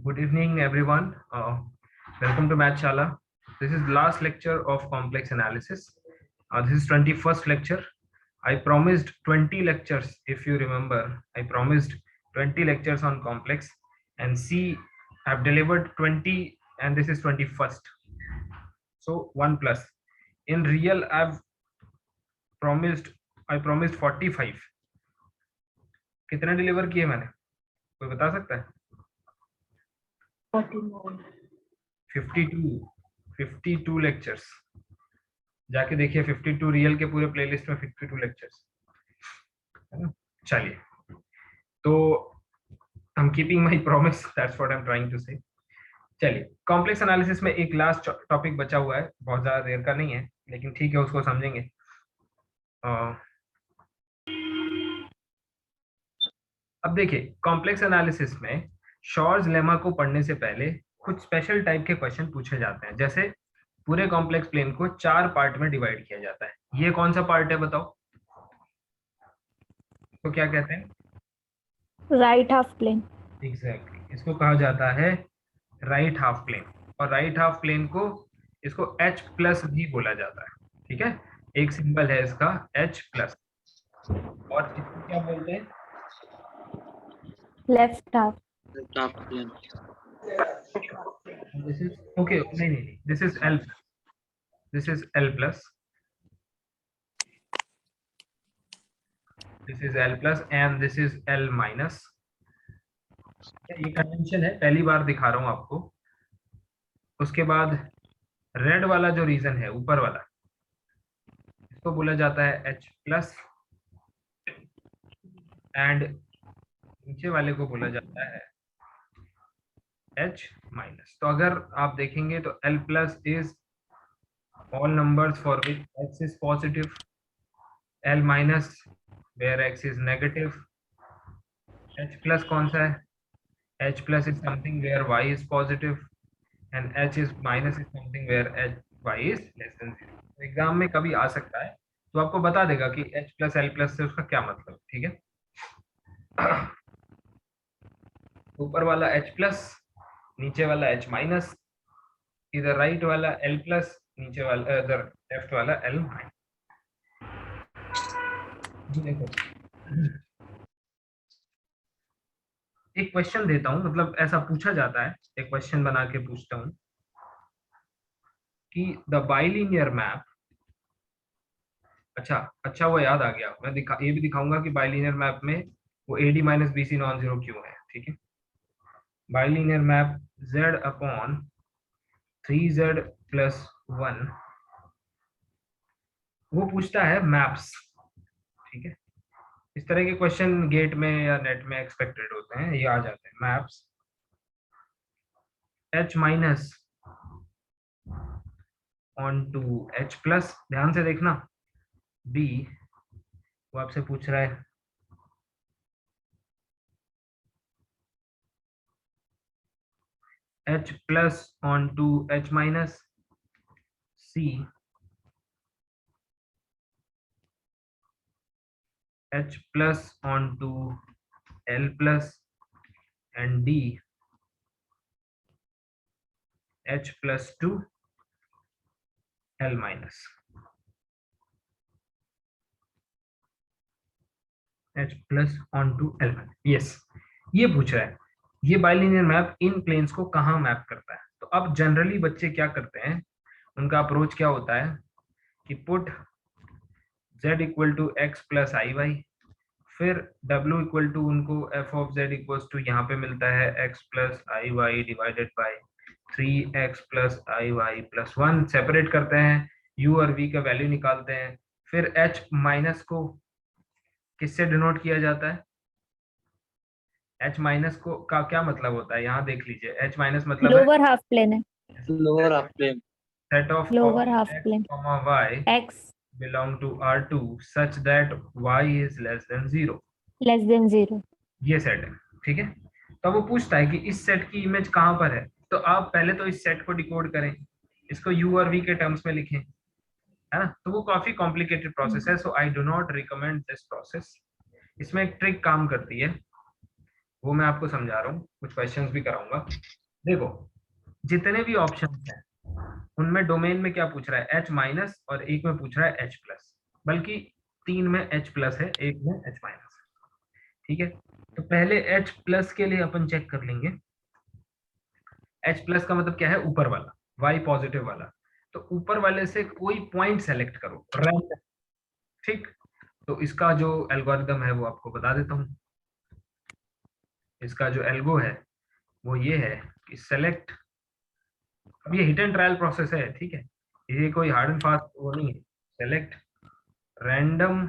Good evening, everyone. Welcome to Mathshala. This is the last lecture of complex analysis. This is 21st lecture. I promised 20 lectures, if you remember. I promised 20 lectures on complex, and see, I've delivered 20, and this is 21st. So 1 plus. In real, I promised 45. कितने deliver किए मैंने? कोई बता सकता है? 52 lectures. जाके देखिए 52 real के पूरे प्लेलिस्ट में 52 लेक्चर्स है ना. चलिए, तो I am keeping my promise, that's what I am trying to say. चलिए, कॉम्प्लेक्स एनालिसिस में एक लास्ट टॉपिक बचा हुआ है, बहुत ज्यादा देर का नहीं है, लेकिन ठीक है, उसको समझेंगे. अब देखिए, कॉम्प्लेक्स एनालिसिस में शॉर्स लेमा को पढ़ने से पहले कुछ स्पेशल टाइप के क्वेश्चन पूछे जाते हैं. जैसे पूरे कॉम्प्लेक्स प्लेन को 4 पार्ट में डिवाइड किया जाता है. ये कौन सा पार्ट है बताओ? तो क्या कहते हैं? Right half plane. एग्जैक्टली, इसको कहा जाता है राइट हाफ प्लेन. और राइट हाफ प्लेन को इसको H प्लस भी बोला जाता है. ठीक है, एक सिंबल है इसका H प्लस. और इसको क्या बोलते हैं? Left half. This is okay. नहीं, this is L. This is L plus. This is L plus and this is L minus. ये कन्वेंशन है, पहली बार दिखा रहा हूं आपको. उसके बाद रेड वाला जो रीजन है, ऊपर वाला, इसको बोला जाता है H प्लस, एंड नीचे वाले को बोला जाता है H माइनस. तो अगर आप देखेंगे तो L plus is all numbers for which X is positive, L minus where X is negative. H plus कौन सा है? H plus is something where y is positive, and H is minus is something where y is less than 0. Exam में कभी आ सकता है, तो आपको बता देगा कि H plus L plus से उसका क्या मतलब. ठीक है, ऊपर वाला H plus, नीचे वाला H minus, इधर राइट वाला L plus, नीचे वाला इधर लेफ्ट वाला L minus. देखो, एक क्वेश्चन देता हूं, मतलब ऐसा पूछा जाता है, एक क्वेश्चन बना के पूछता हूं कि द बाइलिनियर मैप. अच्छा वो याद आ गया, मैं ये भी दिखाऊंगा कि बाइलिनियर मैप में वो AD minus BC non zero क्यों है. ठीक है, bilinear map Z upon 3Z plus 1, वो पूछता है मैप्स. ठीक है, इस तरह के क्वेश्चन गेट में या नेट में एक्सपेक्टेड होते हैं, ये आ जाते हैं. Maps H minus onto H plus. ध्यान से देखना, B वो आपसे पूछ रहा है H plus onto H minus, C H plus onto L plus, and D H plus to L minus. H plus onto L minus. Yes, ये पूछ रहा है ये बाइलिनियर मैप इन प्लेन्स को कहाँ मैप करता है. तो अब जनरली बच्चे क्या करते हैं, उनका अप्रोच क्या होता है कि put z equal to x plus i y, फिर w इक्वल टू उनको f of z equals to यहाँ पे मिलता है x plus i y divided by 3x plus i y plus 1. Separate करते हैं, u और v का वैल्यू निकालते हैं. फिर h माइनस को किससे डिनोट किया जाता है? H माइनस को का क्या मतलब होता है, यहाँ देख लीजिए. H माइनस मतलब लोअर हाफ प्लेन है. Lower half plane. Set of lower half plane. y x belong to R2 such that y is less than 0. Less than 0. ये सेट है. ठीक है, तो वो पूछता है कि इस सेट की इमेज कहाँ पर है. तो आप पहले तो इस सेट को डिकोड करें, इसको u और v के टर्म्स में लिखें, है ना. तो वो काफी कॉम्प्लिकेटेड प्रोसेस है, so I do not recommend this process. इसमें एक ट्रिक काम करती है वो मैं आपको समझा रहा हूँ, कुछ क्वेश्चंस भी कराऊंगा। देखो, जितने भी ऑप्शंस हैं उनमें डोमेन में क्या पूछ रहा है, एच माइनस, और एक में पूछ रहा है एच प्लस, बल्कि 3 में एच प्लस है, एक में एच माइनस है। ठीक है, तो पहले एच प्लस के लिए अपन चेक कर लेंगे। एच प्लस का मतलब क्या है, ऊपर वाला, वाई पॉजिटिव वाला। तो ऊपर वाले से कोई पॉइंट सेलेक्ट करो रैंडम। ठीक, तो इसका जो एल्गोरिदम है वो आपको बता देता हूँ। इसका जो एल्गो है वो ये है कि सेलेक्ट, अब ये हिट एंड ट्रायल प्रोसेस है, ठीक है, ये कोई हार्ड एंड फास्ट वो नहीं है। Select random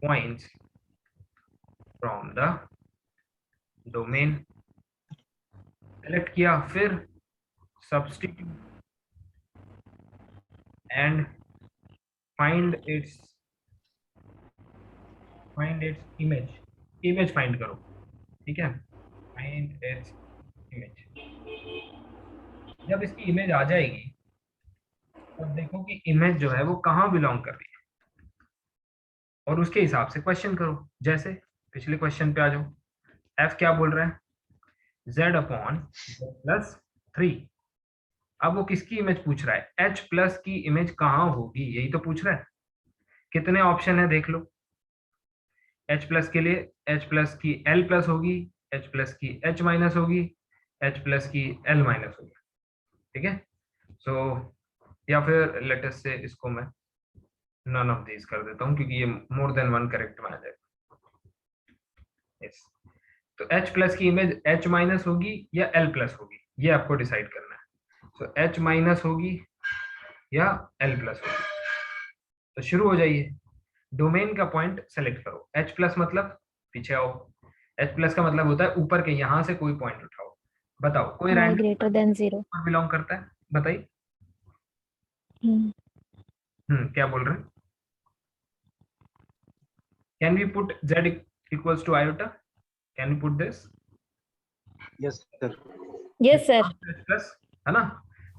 points from the domain, select किया, फिर substitute and find its image, image find करो। ठीक है, फाइंड इट्स इमेज। जब इसकी इमेज आ जाएगी तब देखो कि इमेज जो है वो कहाँ बिलोंग कर रही है, और उसके हिसाब से क्वेश्चन करो। जैसे पिछले क्वेश्चन पे आ जाओ, एफ क्या बोल रहा है, z अपॉन प्लस 3। अब वो किसकी इमेज पूछ रहा है, h प्लस की इमेज कहाँ होगी, यही तो पूछ रहा है। कितने ऑप्शन है देख लो, h प्लस के लिए h प्लस की l प्लस होगी, h प्लस की h माइनस होगी, h प्लस की l माइनस होगी। ठीक है, सो या फिर लेटेस्ट से इसको मैं नन ऑफ दीज कर देता हूँ, क्योंकि ये मोर देन वन करेक्ट में आ जाएगा। यस, तो h प्लस की इमेज h माइनस होगी या l प्लस होगी, ये आपको डिसाइड करना है। तो h माइनस होगी या l प्लस होगी। तो शुरू हो जाइए, डोमेन का पॉइंट सेलेक्ट करो। h प्लस मतलब पीछे आओ, h प्लस का मतलब होता है ऊपर के यहां से कोई पॉइंट उठाओ। बताओ कोई y random greater than 0. Belong करता है, बताइए। Hmm. क्या बोल रहे हैं, can we put z equals to iota, can we put this yes sir. Yes, sir. Plus, है ना।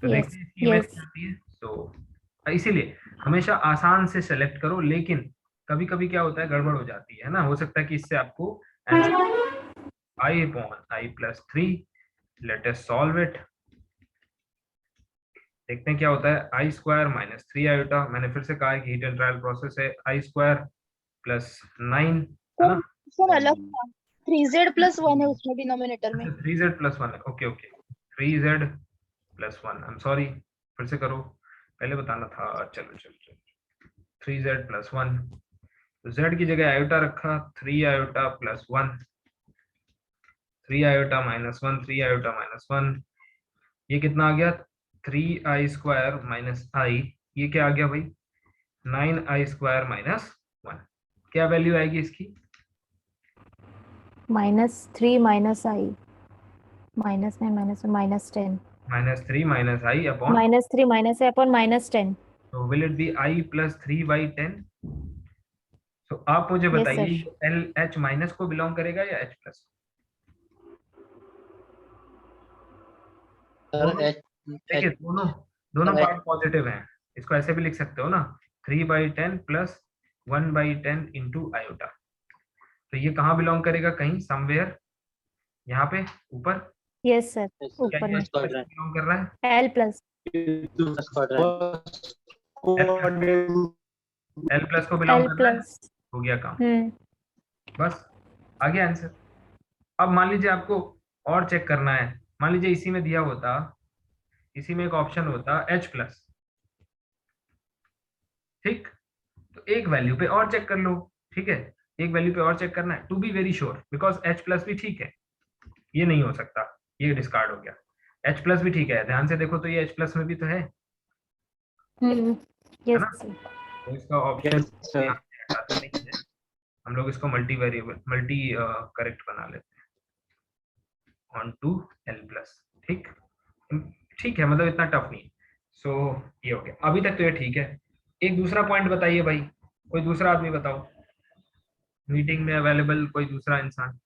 तो Yes. देखते हैं इसकी इमेज Yes. क्या आती है। तो इसीलिए हमेशा आसान से सेलेक्ट करो, लेकिन कभी कभी क्या होता है, गड़बड़ हो जाती है ना, हो सकता है कि इससे आपको answer I upon I plus 3। Let us solve it, देखते हैं क्या होता है। आई स्क्वायर माइनस 3 आयोटा, मैंने फिर से कहा है कि हिट एंड ट्रायल प्रोसेस है। आई स्क्वायर प्लस 9, है ना। सर अलग था, 3z प्लस 1 है उसमें डिनोमिनेटर में। अच्छा 3z प्लस 1 है, okay okay, 3z plus 1, I am sorry, फिर से करो, पहले बताना था। चलो चलो चलो, 3z प्लस 1, तो z की जगह आयोटा रखा, 3 iota plus 1, 3 iota minus 1, 3 iota minus 1, ये कितना आ गया, 3i स्क्वायर माइनस आई, ये क्या आ गया भाई, 9i स्क्वायर माइनस 1। क्या वैल्यू आएगी इसकी, -3 minus I. Minus में minus में -10. -3 minus I upon, -3 minus I upon -10. तो will it be i plus 3/10। तो आप मुझे Yes, बताइए, sir. ये एल एच माइनस को बिलोंग करेगा या एच प्लस। सर देखिए दोनों दोनों पार्ट पॉजिटिव हैं, इसको ऐसे भी लिख सकते हो ना, 3/10 प्लस 1/10 इंटू आयोटा। तो ये कहाँ बिलोंग करेगा, कहीं समवेयर यहाँ पे ऊपर। Yes, sir. क्या ऊपर ये में बिलोंग कर रहा है, L plus. एल प्लस को बिलोंग L कर रहा है, plus. हो गया काम, Hmm. बस आ गया आंसर। अब मान लीजिए आपको और चेक करना है, मान लीजिए इसी में दिया होता, इसी में एक ऑप्शन होता एच प्लस, ठीक, तो एक वैल्यू पे और चेक कर लो। ठीक है, एक वैल्यू पे और चेक करना है to be very sure, because H plus भी ठीक है, ये नहीं हो सकता, ये डिस्कार्ड हो गया। एच प्लस भी ठीक है, ध्यान से देखो तो ये एच प्लस में भी तो है Hmm. Yes, ना। sir. तो इसका ऑप्शन हटाते नहीं है, हम लोग इसको मल्टी वेरिएबल मल्टी करेक्ट बना लेते हैं ऑन टू एल प्लस। ठीक, ठीक है, मतलब इतना टफ नहीं। सो ये हो गया, अभी तक तो ये ठीक है। एक दूसरा पॉइंट बताइए भाई, कोई दूसरा आदमी बताओ, मीटिंग में अवेलेबल कोई दूसरा इंसान,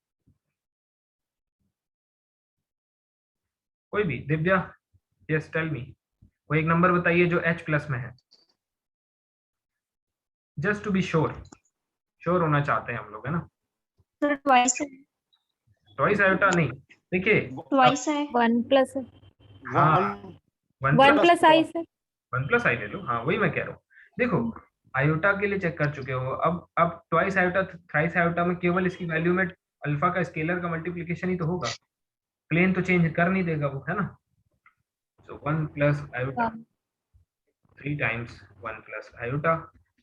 कोई भी, दिव्या, यस टेल मी, कोई एक नंबर बताइए जो एच प्लस में है, just to be sure, sure होना चाहते हैं हम लोग, है ना। सर ट्वाइस है। ट्वाइस आयोटा नहीं, देखिए ट्वाइस है। 1 प्लस हाँ one 1 plus i sir. One plus i ले लो, हाँ वही मैं कह रहा हूँ। देखो आयोटा के लिए चेक कर चुके हो, अब ट्वाइस आयोटा थ्राइस आयोटा में केवल इसकी वैल्यू में अल्फा का स्केलर का मल्टीप्लिकेशन ही तो होगा, प्लेन तो चेंज कर नहीं देगा वो, है ना। सो 1 plus iota 3 times 1 plus iota.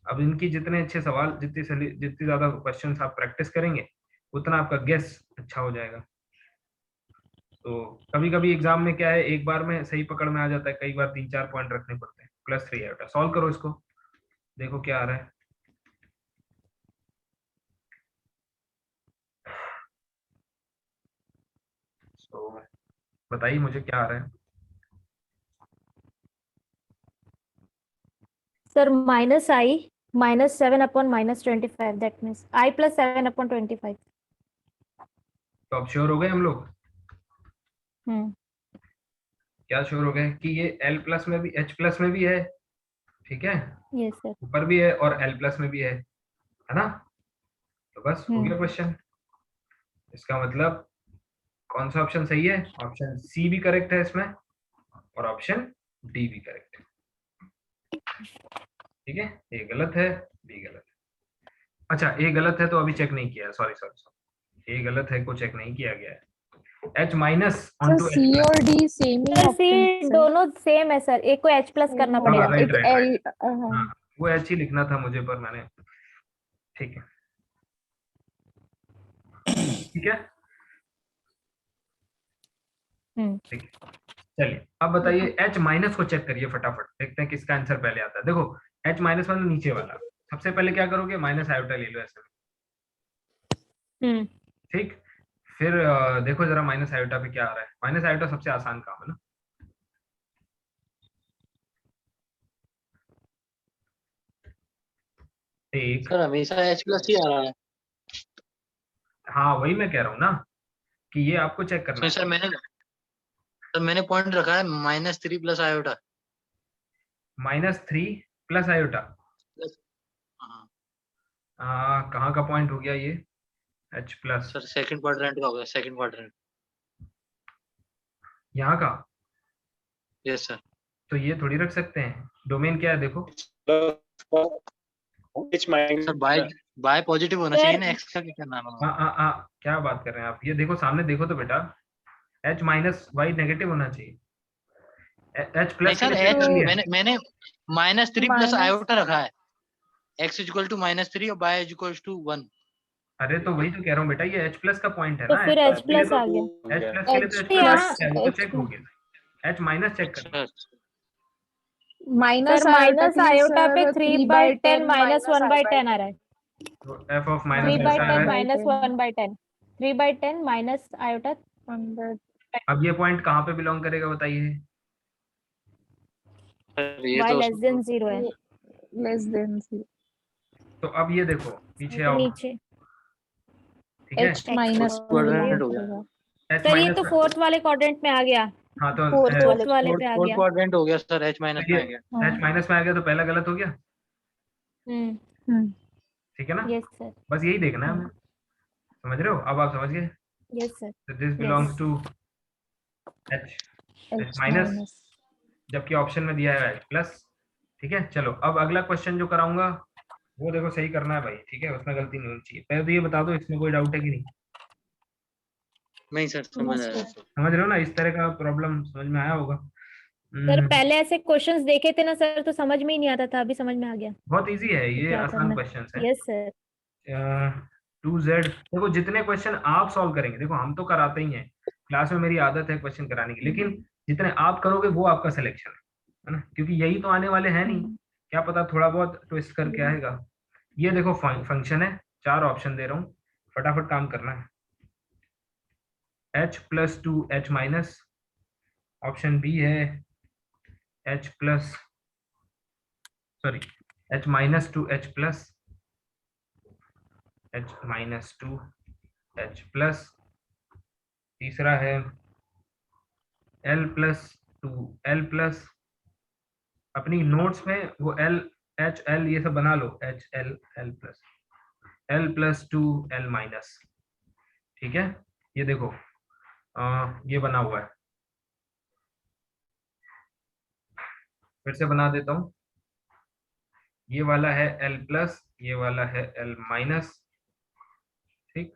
अब इनकी जितने अच्छे सवाल, जितनी ज्यादा क्वेश्चंस आप प्रैक्टिस करेंगे उतना आपका गेस अच्छा हो जाएगा। तो कभी कभी एग्जाम में क्या है, एक बार में सही पकड़ में आ जाता है, कई बार 3-4 पॉइंट रखने पड़ते हैं। प्लस 3 आयोटा सॉल्व करो इसको, देखो क्या आ रहा है। तो बताइए मुझे क्या आ रहा है। Sir -7/-25 that means I + 7/25। तो अब श्योर हो गए हम लोग, हम्म क्या श्योर हो गए कि ये L प्लस में भी H प्लस में भी है, ठीक है, यस सर। ऊपर भी है और L प्लस में भी है ना। तो बस हो गया हम्म क्वेश्चन। इसका मतलब कौन सा ऑप्शन सही है, ऑप्शन सी भी करेक्ट है इसमें और ऑप्शन डी भी करेक्ट है, ठीक है। ए गलत है, बी गलत है। अच्छा ए गलत है तो अभी चेक नहीं किया, सॉरी सॉरी सॉरी, ए गलत है को चेक नहीं किया गया है। H minus sir onto C H और डी सेम ही सर ऑप्शन सी दोनों सेम है सर, एक को H+ करना हाँ पड़ेगा। राइट एक राइट एल राइट, हाँ वो H ही लिखना था मुझे पर मैंने, ठीक है ठीक है ठीक है। चलिए अब बताइए H माइनस को चेक करिए फटाफट, देखते हैं किसका आंसर पहले आता है। देखो H माइनस मतलब नीचे वाला, सबसे पहले क्या करोगे, माइनस आयोटा ले लो ऐसे में, ठीक। फिर देखो जरा माइनस आयोटा पे क्या आ रहा है। माइनस आयोटा सबसे आसान काम है ना, एक सर हमेशा एच प्लस ही आ रहा है। हाँ वही मैं कह रहा हूँ ना कि ये आपको चेक करना सर है। मैंने पॉइंट रखा है -3 प्लस आयोटा। -3 प्लस आयोटा, हाँ कहाँ का पॉइंट हो गया ये, H plus sir second quadrant का हो गया, सेकंड क्वाड्रेंट। यहाँ का, यस सर। तो ये थोड़ी रख सकते हैं, डोमेन क्या है देखो। सर बाय पॉजिटिव होना चाहिए ना, एक्स का क्या नाम है। क्या बात कर रहे हैं आप, ये देखो सामने देखो तो बेटा, H माइनस वाई नेगेटिव होना चाहिए, H नहीं प्लस के सर लिए चेक एच कर लिया। मैंने -3 प्लस माइनस आयोटा रखा है। x इक्वल टू -3 और y इक्वल टू 1। अरे तो वही तो कह रहा हूँ बेटा, ये H प्लस का पॉइंट है तो ना, फिर H प्लस के लिए H+ तो आ गया। H प्लस के लिए तो एच H प्लस यहाँ प्लस है, वो तो एच चेक हो गया। H माइनस चेक करना, अच्छा माइनस सर आयोटा माइनस के लिए आयोटा पे सर 3/10 -1/10 आ रहा है। तो f ऑफ माइनस कैसा आ 3/10 रहा है। -1/10, 3/10 माइनस आयोटा। अब ये पॉइंट कहाँ पे बिलोंग करेगा बताइए। सर ये y तो लेस देन 0 है लेस देन तो अब ये देखो पीछे तो आओ, नीचे। ठीक है। एच माइनस क्वाड्रेंट हो गया। H सर ये माइनस तो फोर्थ वाले क्वाड्रेंट में आ गया, हाँ तो फोर्थ वाले पे आ फोर्थ गया। क्वाड्रेंट हो गया सर, h माइनस ये में आ गया। H माइनस में आ गया तो पहला गलत हो गया, ठीक है ना। Yes sir. बस यही देखना है हमें, समझ रहे हो, अब आप समझ गए। Yes sir. तो this yes belongs to H H minus, minus जबकि ऑप्शन में दिया है H प्लस, ठीक है। चलो अब अगला क्वेश्चन जो कराऊंगा वो देखो सही करना है भाई, ठीक है, उसमें गलती नहीं होनी चाहिए। पहले तो ये बता दो इसमें कोई डाउट है कि नहीं, नहीं सर समझ आया। समझ रहे हो ना, इस तरह का प्रॉब्लम समझ में आया होगा। सर पहले ऐसे क्वेश्चंस देखे थे ना सर, तो समझ में ही नहीं आता था, अभी समझ में आ गया बहुत इजी है तो ये, क्या आसान करना। क्वेश्चन है। Yes sir. 2z, देखो जितने क्वेश्चन आप सॉल्व करेंगे, देखो हम तो कराते ही हैं क्लास में, मेरी आदत है क्वेश्चन कराने की, लेकिन जितने आप करोगे वो आपका सिलेक्शन है ना, क्योंकि यही तो आने वाले हैं नहीं, क्या पता थोड़ा बहुत ट्विस्ट करके आएगा। ये देखो फंक्शन है, 4 ऑप्शन दे रहा हूँ, फटाफट काम करना है। H plus to H minus, option B है H plus, sorry H minus to H plus, H minus to H plus, तीसरा है L plus to L plus, अपनी नोट्स में वो L H L ये सब बना लो, H L L plus, L plus to L minus, ठीक है, ये देखो ये बना हुआ है, फिर से बना देता हूँ। ये वाला है L प्लस, ये वाला है L माइनस, ठीक,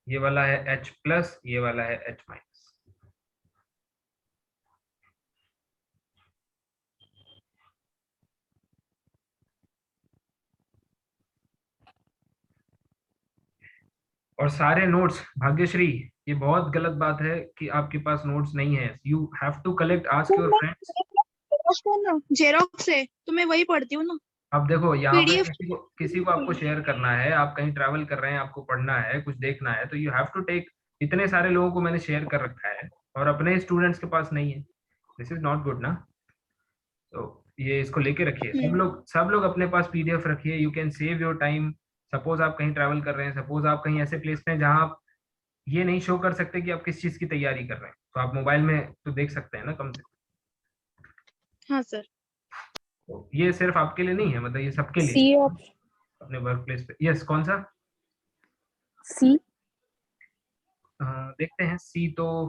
ये वाला है H प्लस, ये वाला है H माइनस। और सारे नोट्स, भाग्यश्री ये बहुत गलत बात है कि आपके पास नोट्स नहीं है। You have to collect, ask your friends. Xerox है तो मैं वही पढ़ती हूँ ना। अब देखो यहाँ पे PDF किसी को आपको शेयर करना है, आप कहीं ट्रैवल कर रहे हैं, आपको पढ़ना है, कुछ देखना है, तो यू हैव टू टेक। इतने सारे लोगों को मैंने शेयर कर रखा है और अपने स्टूडेंट्स के पास नहीं है, दिस इज नॉट गुड ना। तो ये इसको लेके रखिए, सब लोग अपने पास PDF रखिए। You can save your time. Suppose आप कहीं ट्रैवल कर रहे हैं, सपोज आप कहीं ऐसे प्लेस पे हैं जहाँ आप ये नहीं शो कर सकते कि आप किस चीज की तैयारी कर रहे हैं, तो आप मोबाइल में तो देख सकते हैं ना कम से कम। हाँ सर। तो ये सिर्फ आपके लिए नहीं है, मतलब ये सबके लिए, सी ऑप्शन, अपने वर्क प्लेस पे। यस, कौन सा? सी। देखते हैं सी। तो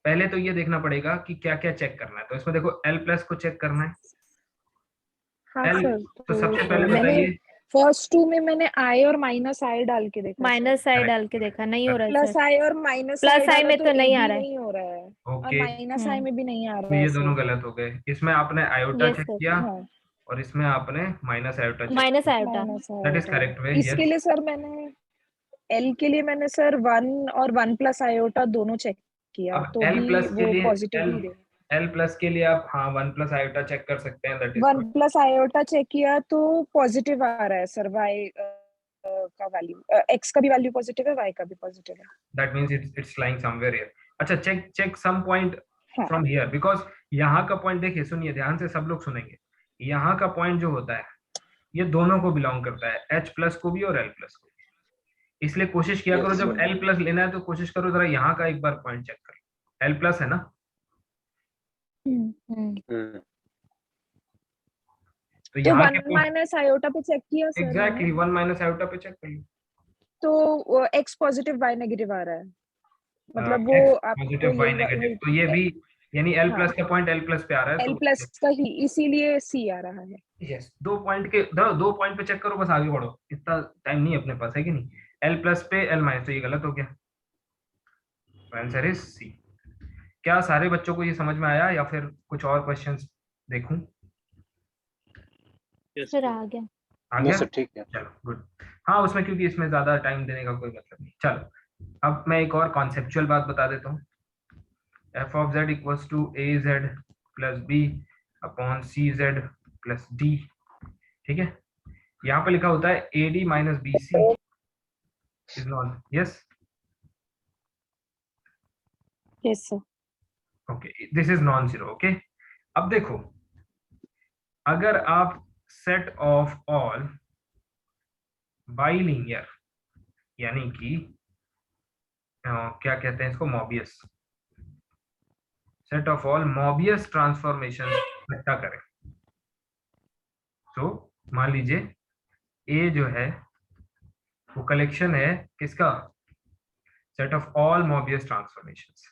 पहले तो ये देखना पड़ेगा कि क्या क्या चेक करना है। तो इसमें देखो L प्लस को चेक करना है। हाँ L, सर, तो सबसे पहले मैंने बताइए। फर्स्ट टू में मैंने आई और माइनस आई डाल के देखा। माइनस आई डाल के देखा, नहीं हो रहा है प्लस सर। आई और माइनस प्लस आई में तो नहीं आ रहा है। नहीं हो रहा है, और ओके, माइनस आई में भी नहीं आ तो रहा है ये दोनों सर। गलत हो गए। इसमें आपने आयोटा यस चेक सर, किया हाँ, और इसमें आपने माइनस आयोटा चेक माइनस किया। Iota. Minus that is iota. Correct way. इसके यस, लिए सर मैंने एल के लिए मैंने सर 1 और 1 प्लस आयोटा दोनों चेक किया, अब तो L भी प्लस के वो लिए पॉजिटिव ही रहे। L प्लस के लिए आप हाँ 1 प्लस आयोटा चेक कर सकते हैं, that is 1 plus iota check किया तो पॉजिटिव आ रहा है सर, वाई का वैल्यू, एक्स का भी वैल्यू पॉजिटिव है, वाई का भी पॉजिटिव है। That means it's lying somewhere here. अच्छा, चेक सम पॉइंट हाँ। फ्रॉम हियर, बिकॉज यहाँ का पॉइंट देखिए, सुनिए ध्यान से, सब लोग सुनेंगे। यहाँ का पॉइंट जो होता है ये दोनों को बिलोंग करता है, H प्लस को भी और L प्लस को भी। इसलिए कोशिश किया करो जब L प्लस लेना है तो कोशिश करो जरा यहाँ का एक बार पॉइंट चेक कर। L प्लस है ना, तो तो यहाँ 1 माइनस आयोटा पे चेक किया सर एग्जैक्टली 1 माइनस आयोटा पे चेक कर लो। तो एक्स पॉजिटिव वाई नेगेटिव आ रहा है, मतलब वो X आपको पॉजिटिव वाई नेगेटिव, तो ये भी यानी L प्लस का पॉइंट L प्लस पे आ रहा है, एल तो प्लस का ही, इसीलिए सी आ रहा है। यस, दो पॉइंट पे चेक करो, बस आगे बढ़ो, इतना टाइम नहीं अपने पास है कि नहीं। L प्लस पे L माइनस, तो ये गलत हो गया, आंसर इज सी। क्या सारे बच्चों को ये समझ में आया या फिर कुछ और क्वेश्चंस देखूं? सर आ गया। आ गया, सर ठीक है। चलो गुड। हाँ, उसमें क्योंकि इसमें ज्यादा टाइम देने का कोई मतलब नहीं। चलो अब मैं एक और कॉन्सेप्चुअल बात बता देता हूँ। f of z equals to az plus b upon cz plus d, ठीक है। यहाँ पे लिखा होता है ad minus bc is not, yes, yes sir. okay, this is non zero, okay। अब देखो, अगर आप सेट ऑफ ऑल बाइलिनियर, यानी कि क्या कहते हैं इसको, Mobius, set of all Mobius transformation इकट्ठा करें, तो मान लीजिए ए जो है वो कलेक्शन है किसका, set of all Mobius transformations.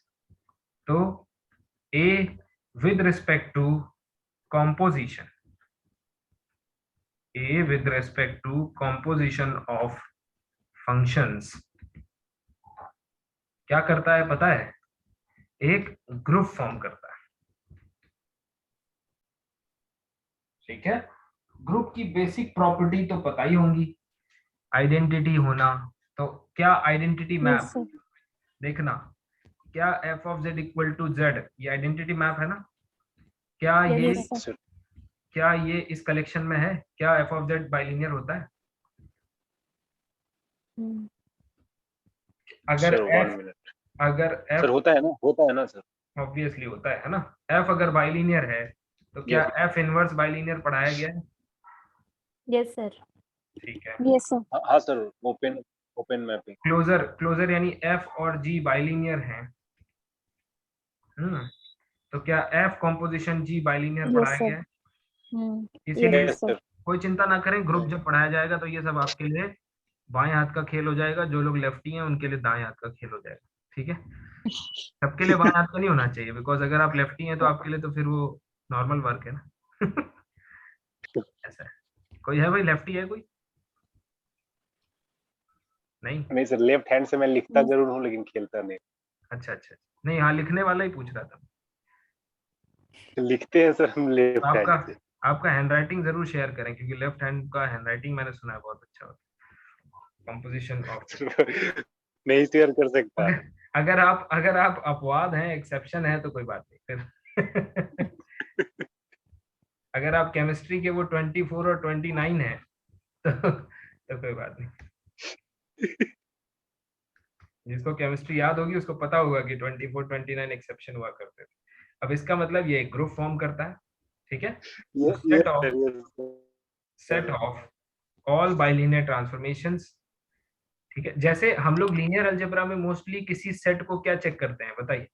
तो A with respect to composition, A with respect to composition of functions क्या करता है पता है, एक ग्रुप फॉर्म करता है, ठीक है। ग्रुप की बेसिक प्रॉपर्टी तो पता ही होंगी, आइडेंटिटी होना। तो क्या आइडेंटिटी मैप, यस सर। देखना, क्या f of z equal to z ये आइडेंटिटी मैप है ना, क्या ये Yes, sir. क्या ये इस कलेक्शन में है, क्या f of z बाइलिनियर होता है? अगर सर 1 मिनट अगर f सर होता है ना सर। ऑब्वियसली होता है ना। f अगर बाइलिनियर है तो क्या f इनवर्स बाइलिनियर पढ़ाया गया है? Yes sir. ठीक है, यस सर। हाँ सर, ओपन मैपिंग। क्लोजर यानी f और g बाइलिनियर हैं। तो क्या f कॉम्पोजिशन g बाइलिनियर पढ़ाया गया है? इसीलिए यस सर। कोई चिंता ना करें, ग्रुप जब पढ़ाया जाएगा तो ये सब आपके लिए बाएं हाथ का खेल हो जाएगा, जो लोग लेफ्टी हैं उनके लिए दाएं हाथ का खेल हो जाएगा, ठीक है। सबके लिए बाएं हाथ का नहीं होना चाहिए, बिकॉज अगर आप लेफ्टी हैं तो आपके लिए तो फिर वो नॉर्मल वर्क है ना। ऐसा है। कोई है भाई, लेफ्टी है कोई? नहीं? नहीं सर, लेफ्ट हैंड से मैं लिखता जरूर हूँ लेकिन खेलता नहीं। अच्छा अच्छा, नहीं हाँ, लिखने वाला ही पूछ रहा था। लिखते हैं सर हम तो लेफ्ट आपका हैंड से। आपका हैंडराइटिंग जरूर शेयर करें, क्योंकि लेफ्ट हैंड का हैंडराइटिंग मैंने सुना है बहुत अच्छा होता है। कंपोजिशन ऑफ नहीं शेयर कर सकता। अगर अगर आप अपवाद हैं, एक्सेप्शन है तो कोई बात नहीं फिर। अगर आप केमिस्ट्री के वो 24 और 29 है तो कोई बात नहीं। जिसको केमिस्ट्री याद होगी उसको पता होगा कि 24 29 एक्सेप्शन हुआ करते थे। अब इसका मतलब ये ग्रुप फॉर्म करता है, ठीक है। ये set of all bilinear transformations, ठीक है। जैसे हम लोग लीनियर अलजेब्रा में मोस्टली किसी सेट को क्या चेक करते हैं बताइए?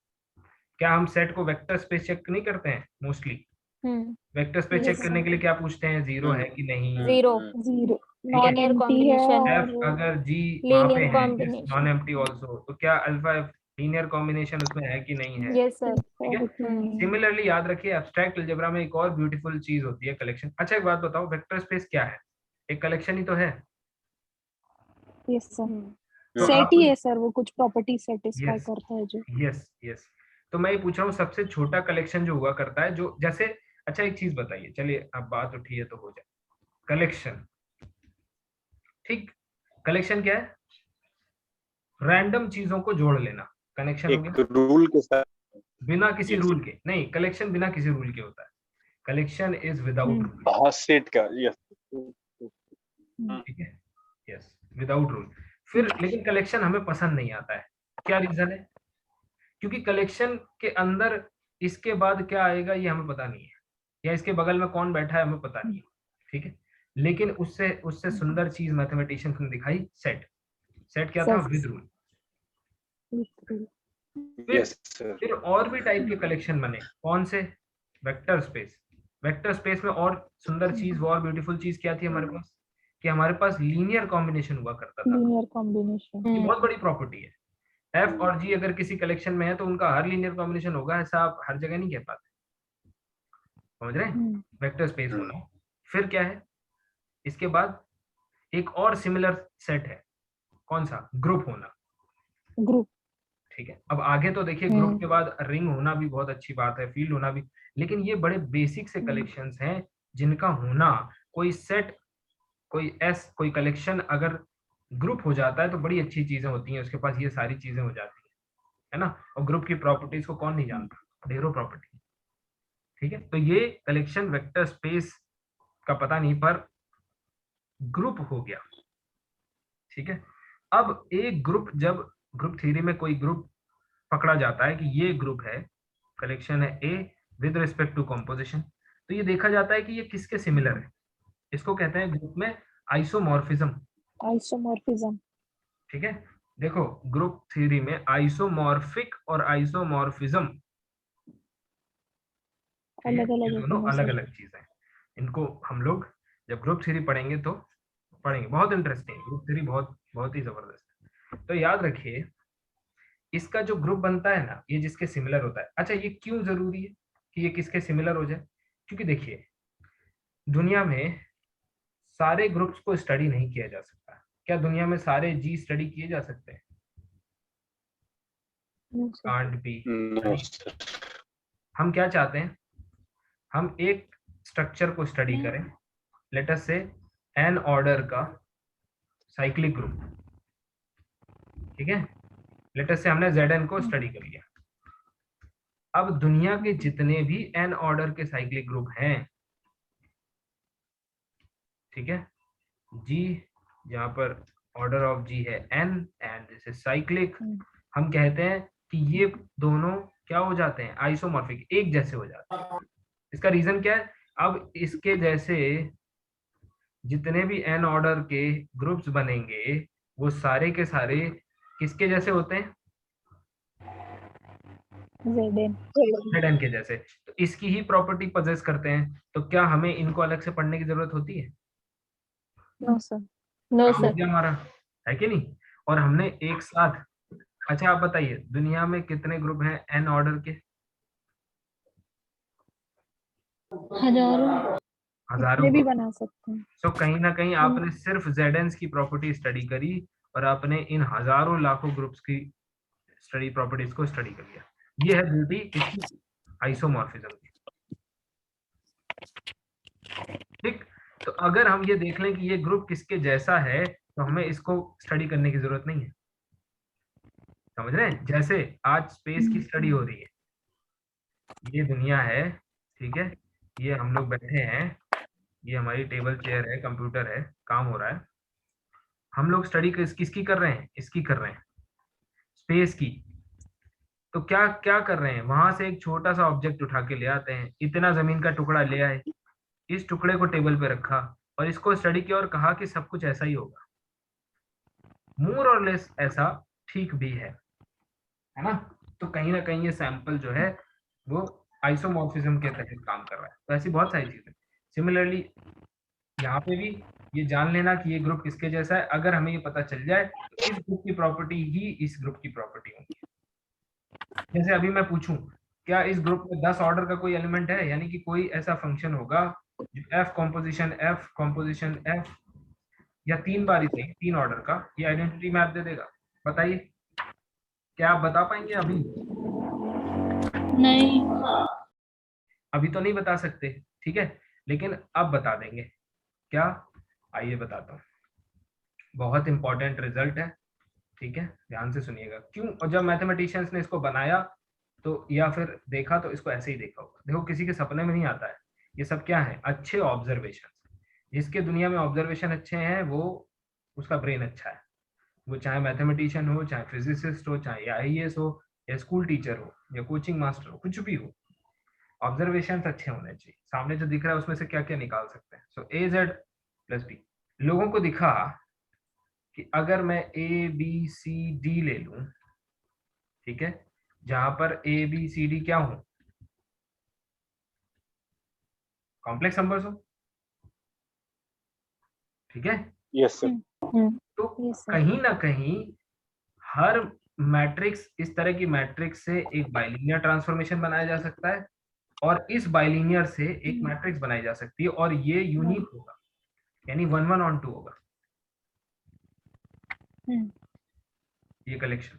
क्या हम सेट को वेक्टर स्पेस चेक नहीं करते हैं mostly? Vector space check Yes, करने के लिए क्या पूछते हैं? जीरो है कि नहीं, जीरो, जीरो, ठीक है। नॉन Linear एम्प्टी है combination. एफ और अगर जी वहां पे linear है, combination. नॉन एम्प्टी ऑल्सो, तो क्या अल्फा एफ लीनियर कॉम्बिनेशन उसमें है कि नहीं है? Yes, sir. ठीक है। सिमिलरली याद रखिए, एब्स्ट्रैक्ट अलजेब्रा में एक और ब्यूटीफुल चीज होती है, कलेक्शन। अच्छा एक बात बताओ, वेक्टर स्पेस क्या है? एक कलेक्शन ही तो है। यस सर, तो सेट आप ही है सर, वो कुछ प्रॉपर्टी सेटिस्फाई यस करता है जो। यस यस, तो मैं ये पूछ रहा हूँ सबसे छोटा कलेक्शन जो हुआ करता है, जो जैसे, अच्छा एक चीज बताइए, चलिए अब बात उठी है तो हो जाए। कलेक्शन, ठीक, कलेक्शन क्या है? रैंडम चीजों को जोड़ लेना, कनेक्शन हो एक गया। रूल के साथ। बिना किसी यस रूल के नहीं, कलेक्शन बिना किसी रूल के होता है। कलेक्शन इज विदाउट रूल, हाँ, सेट का। यस ठीक है। Yes, without rule. फिर लेकिन कलेक्शन हमें पसंद नहीं आता है, क्या रीजन है? क्योंकि कलेक्शन के अंदर इसके बाद क्या आएगा ये हमें पता नहीं है, या इसके बगल में कौन बैठा है हमें पता नहीं है, ठीक है। लेकिन उससे उससे सुंदर चीज मैथमेटिशियंस ने दिखाई, सेट। सेट क्या था? With rule. फिर यस सर। फिर और भी टाइप के कलेक्शन बने, कौन से? Vector space. वेक्टर स्पेस में और सुंदर चीज, और ब्यूटीफुल चीज क्या थी हमारे पास? कि हमारे पास लीनियर कॉम्बिनेशन हुआ करता था। Linear combination. ये बहुत बड़ी प्रॉपर्टी है। एफ और जी अगर किसी कलेक्शन में है तो उनका हर लीनियर कॉम्बिनेशन होगा, ऐसा आप हर जगह नहीं कह पाते, समझ रहे हैं? वेक्टर स्पेस होना। फिर क्या है इसके बाद? एक और सिमिलर सेट है, कौन सा? ग्रुप होना। ग्रुप। ठीक है, अब आगे तो देखिए ग्रुप के बाद रिंग होना भी बहुत अच्छी बात है, फील्ड होना भी, लेकिन ये बड़े बेसिक से कलेक्शंस हैं जिनका होना, कोई सेट, कोई एस, कोई कलेक्शन अगर ग्रुप हो जाता है तो बड़ी अच्छी चीजें होती हैं, उसके पास ये सारी चीजें हो जाती है ना। और ग्रुप की प्रॉपर्टीज को कौन नहीं जानता, ढेरों प्रॉपर्टी, ठीक है। तो ये कलेक्शन वेक्टर स्पेस का पता नहीं, पर ग्रुप हो गया, ठीक है। अब एक ग्रुप, जब ग्रुप थ्योरी में कोई ग्रुप पकड़ा जाता है कि ये ग्रुप है, कलेक्शन है a with respect to composition, तो ये देखा जाता है कि ये किसके सिमिलर है। इसको कहते हैं ग्रुप में आइसोमॉर्फिज्म, आइसोमॉर्फिज्म। ठीक है। देखो ग्रुप थ्योरी में आइसोमॉर्फिक और आइसोमॉर्फिज्म, अलग ये अलग दोनों होते हैं अलग सर। अलग चीजें हैं। इनको हम लोग जब ग्रुप थ्योरी पढ़ेंगे तो पढ़ेंगे, बहुत इंटरेस्टिंग ग्रुप थ्योरी, बहुत बहुत ही जबरदस्त है। तो याद रखिए इसका जो ग्रुप बनता है ना, ये जिसके सिमिलर होता है। अच्छा ये क्यों जरूरी है कि ये किसके सिमिलर हो जाए? क्योंकि देखिए दुनिया में सारे ग्रुप्स को स्टडी नहीं किया जा सकता। क्या दुनिया में सारे जी स्टडी किए जा सकते हैं? Can't be. No sir. हम क्या चाहते हैं? हम एक स्ट्रक्चर को स्टडी करें, लेट अस से एन ऑर्डर का साइक्लिक ग्रुप, ठीक है। लेट अस से हमने Zn को स्टडी कर लिया। अब दुनिया के जितने भी एन ऑर्डर के साइक्लिक ग्रुप हैं, ठीक है, जी जहां पर ऑर्डर ऑफ जी है n and this is cyclic, हम कहते हैं कि ये दोनों क्या हो जाते हैं? आइसोमॉर्फिक, एक जैसे हो जाते हैं। इसका रीजन क्या है? अब इसके जैसे जितने भी एन ऑर्डर के ग्रुप्स बनेंगे वो सारे के सारे किसके जैसे होते हैं? Zn। Zn के जैसे। तो इसकी ही प्रॉपर्टी पजेस करते हैं, तो क्या हमें इनको अलग से पढ़ने की जरूरत होती है? No, sir. No, काम हो sir. गया हमारा, है कि नहीं? और हमने एक साथ, अच्छा आप बताइए दुनिया में कितने ग्रुप हैं n ऑर्डर के? हजारों। हजारों कितने भी ग्रुप। बना सकते हैं। तो कहीं ना कहीं आपने सिर्फ Zn's की प्रॉपर्टी स्टडी करी और आपने इन हजारों लाखों ग्रुप्स की स्टडी प्रॉपर्टीज को स्टडी कर लिया। ये है ब्यूटी इसकी आइसोमॉर्फिज्म की। ठीक, तो अगर हम ये देख लें कि ये ग्रुप किसके जैसा है तो हमें इसको स्टडी करने की जरूरत नहीं है। समझ रहे हैं? जैसे आज स्पेस की स्टडी हो रही है, ये दुनिया है, ठीक है, ये हम लोग बैठे हैं, ये हमारी टेबल चेयर है, कंप्यूटर है, काम हो रहा है। हम लोग स्टडी किसकी कर रहे हैं? इसकी कर रहे हैं, स्पेस की। तो क्या क्या कर रहे हैं? वहां से एक छोटा सा ऑब्जेक्ट उठा के ले आते हैं, इतना जमीन का टुकड़ा ले आए, इस टुकड़े को टेबल पे रखा और इसको स्टडी किया और कहा कि सब कुछ ऐसा ही होगा। मोर और लेस ऐसा ठीक भी है ना? तो कहीं ना कहीं ये सैंपल जो है वो आइसोमॉर्फिज्म के तहत काम कर रहा है। तो ऐसी बहुत सारी चीजें। सिमिलरली यहाँ पे भी ये जान लेना कि ये ग्रुप किसके जैसा है। अगर हमें ये पता चल जाए तो इस ग्रुप की प्रॉपर्टी ही इस ग्रुप की प्रॉपर्टी होगी। जैसे अभी मैं पूछूं क्या इस ग्रुप में 10 ऑर्डर का कोई एलिमेंट है, यानी कि कोई ऐसा फंक्शन होगा जो f कॉम्पोजिशन f या 3 बार ही सही 3 ऑर्डर का ये आइडेंटिटी मैप दे देगा? बताइए, क्या आप बता पाएंगे? अभी नहीं। अभी तो नहीं बता सकते, ठीक है, लेकिन अब बता देंगे। क्या? आइए बताता हूँ। बहुत इंपॉर्टेंट रिजल्ट है, ठीक है, ध्यान से सुनिएगा। क्यों? और जब मैथमेटिशियंस ने इसको बनाया तो या फिर देखा तो इसको ऐसे ही देखा होगा। देखो किसी के सपने में नहीं आता है। ये सब क्या है? अच्छे ऑब्जर्वेशन। जिसके दुनिया में ऑब्जर्वेशन अच्छे हैं वो उसका ब्रेन अच्छा है। वो चाहे मैथमेटिशियन हो, चाहे फिजिसिस्ट हो, चाहे IAS हो, या स्कूल टीचर हो, या कोचिंग मास्टर हो, कुछ भी हो, ऑब्जर्वेशन अच्छे होने चाहिए। सामने जो दिख रहा है उसमें से क्या क्या निकाल सकते हैं। सो AZ + B। लोगों को दिखा कि अगर मैं ABCD ले लूं, ठीक है, जहां पर ABCD क्या हो? कॉम्प्लेक्स नंबर्स हो, ठीक है। Yes sir. तो Yes, sir. कहीं ना कहीं हर मैट्रिक्स, इस तरह की मैट्रिक्स से एक बाइलिनियर ट्रांसफॉर्मेशन बनाया जा सकता है और इस बाइलिनियर से एक मैट्रिक्स बनाई जा सकती है और ये यूनिक होगा, यानी 1 1 on 2 होगा ये कलेक्शन।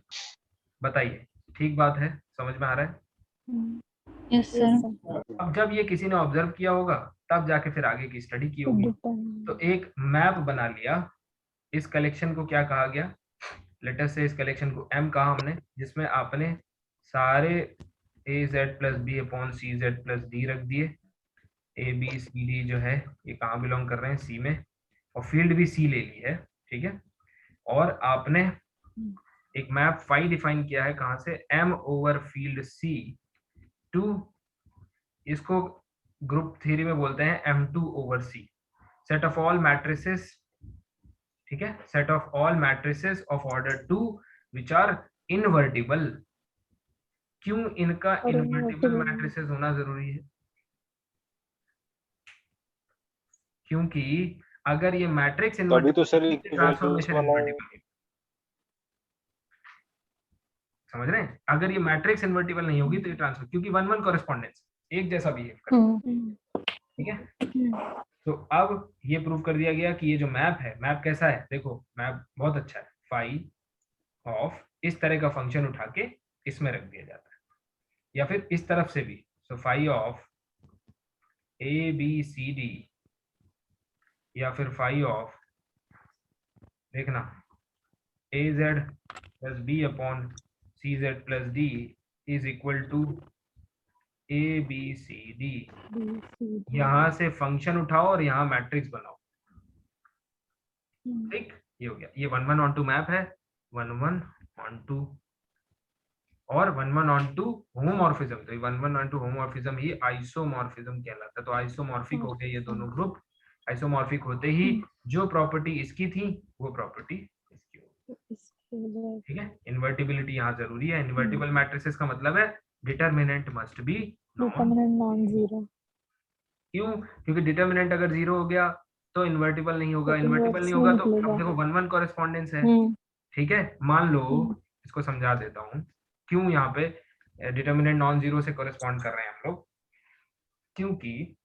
बताइए, ठीक बात है? समझ में आ रहा है? Yes sir. अब जब ये किसी ने ऑब्जर्व किया होगा तब जाके फिर आगे की स्टडी की होगी। तो एक मैप बना लिया। इस कलेक्शन को क्या कहा गया? लेटर से इस कलेक्शन को M कहा हमने, जिसमें आपने सारे AZ + B upon CZ + D रख दिए। ABCD जो है ये कहाँ बिलोंग कर रहे हैं? C में, और फील्ड भी C ले ली है, ठीक है। और आपने एक मैप फाई डिफाइन किया है, कहाँ से? M over field C two, इसको ग्रुप थ्योरी में बोलते हैं M2 over C, set of all matrices, ठीक है, set of all matrices of order 2 which are invertible. क्यों इनका इनवर्टिबल मैट्रिसेस होना जरूरी है? क्योंकि अगर ये मैट्रिक्स तभी तो सर ट्रांसफॉर्मेशन वाला इनवर्टिबल, समझ रहे हैं? अगर ये मैट्रिक्स इनवर्टिबल नहीं होगी तो ये ट्रांसफर, क्योंकि 1 1 कॉरेस्पॉन्डेंस एक जैसा बिहेव करता है, ठीक है। तो अब ये प्रूव कर दिया गया कि ये जो मैप है, मैप कैसा है? देखो मैप बहुत अच्छा है। फाई ऑफ इस तरह का फंक्शन उठा के इसमें रख दिया जाता है, या फिर इस तरफ से भी। सो फाई ऑफ ABCD या फिर फाई ऑफ, देखना, AZ + B upon CZ + D is equal to ABCD। यहां से फंक्शन उठाओ और यहाँ मैट्रिक्स बनाओ, ठीक, ये हो गया। ये 1 1 on 2 मैप है, 1 1 on 2 और 1 1 on 2 होमोमॉर्फिज्म। तो 1 1 on 2 होमोमॉर्फिज्म ही आइसोमॉर्फिज्म कहलाता है। तो आइसोमॉर्फिक हो गए ये दोनों ग्रुप। आइसोमॉर्फिक होते ही जो प्रॉपर्टी इसकी थी वो प्रॉपर्टी इसकी होगी, ठीक है। इन्वर्टिबिलिटी यहाँ जरूरी है। इन्वर्टिबल मैट्रिसेस का मतलब है determinant must be non zero. क्यों? क्योंकि डिटरमिनेंट अगर 0 हो गया तो इन्वर्टिबल नहीं होगा, तो इन्वर्टिबल inverse नहीं नहीं होगा तो निकलेगा। अब देखो 1-1 कॉरेस्पॉन्डेंस है, ठीक है। मान लो इसको समझा देता हूँ क्यों यहाँ पे डिटर्मिनेंट नॉन जीरो से कॉरेस्पॉन्ड कर रहे हैं हम लोग, क्योंकि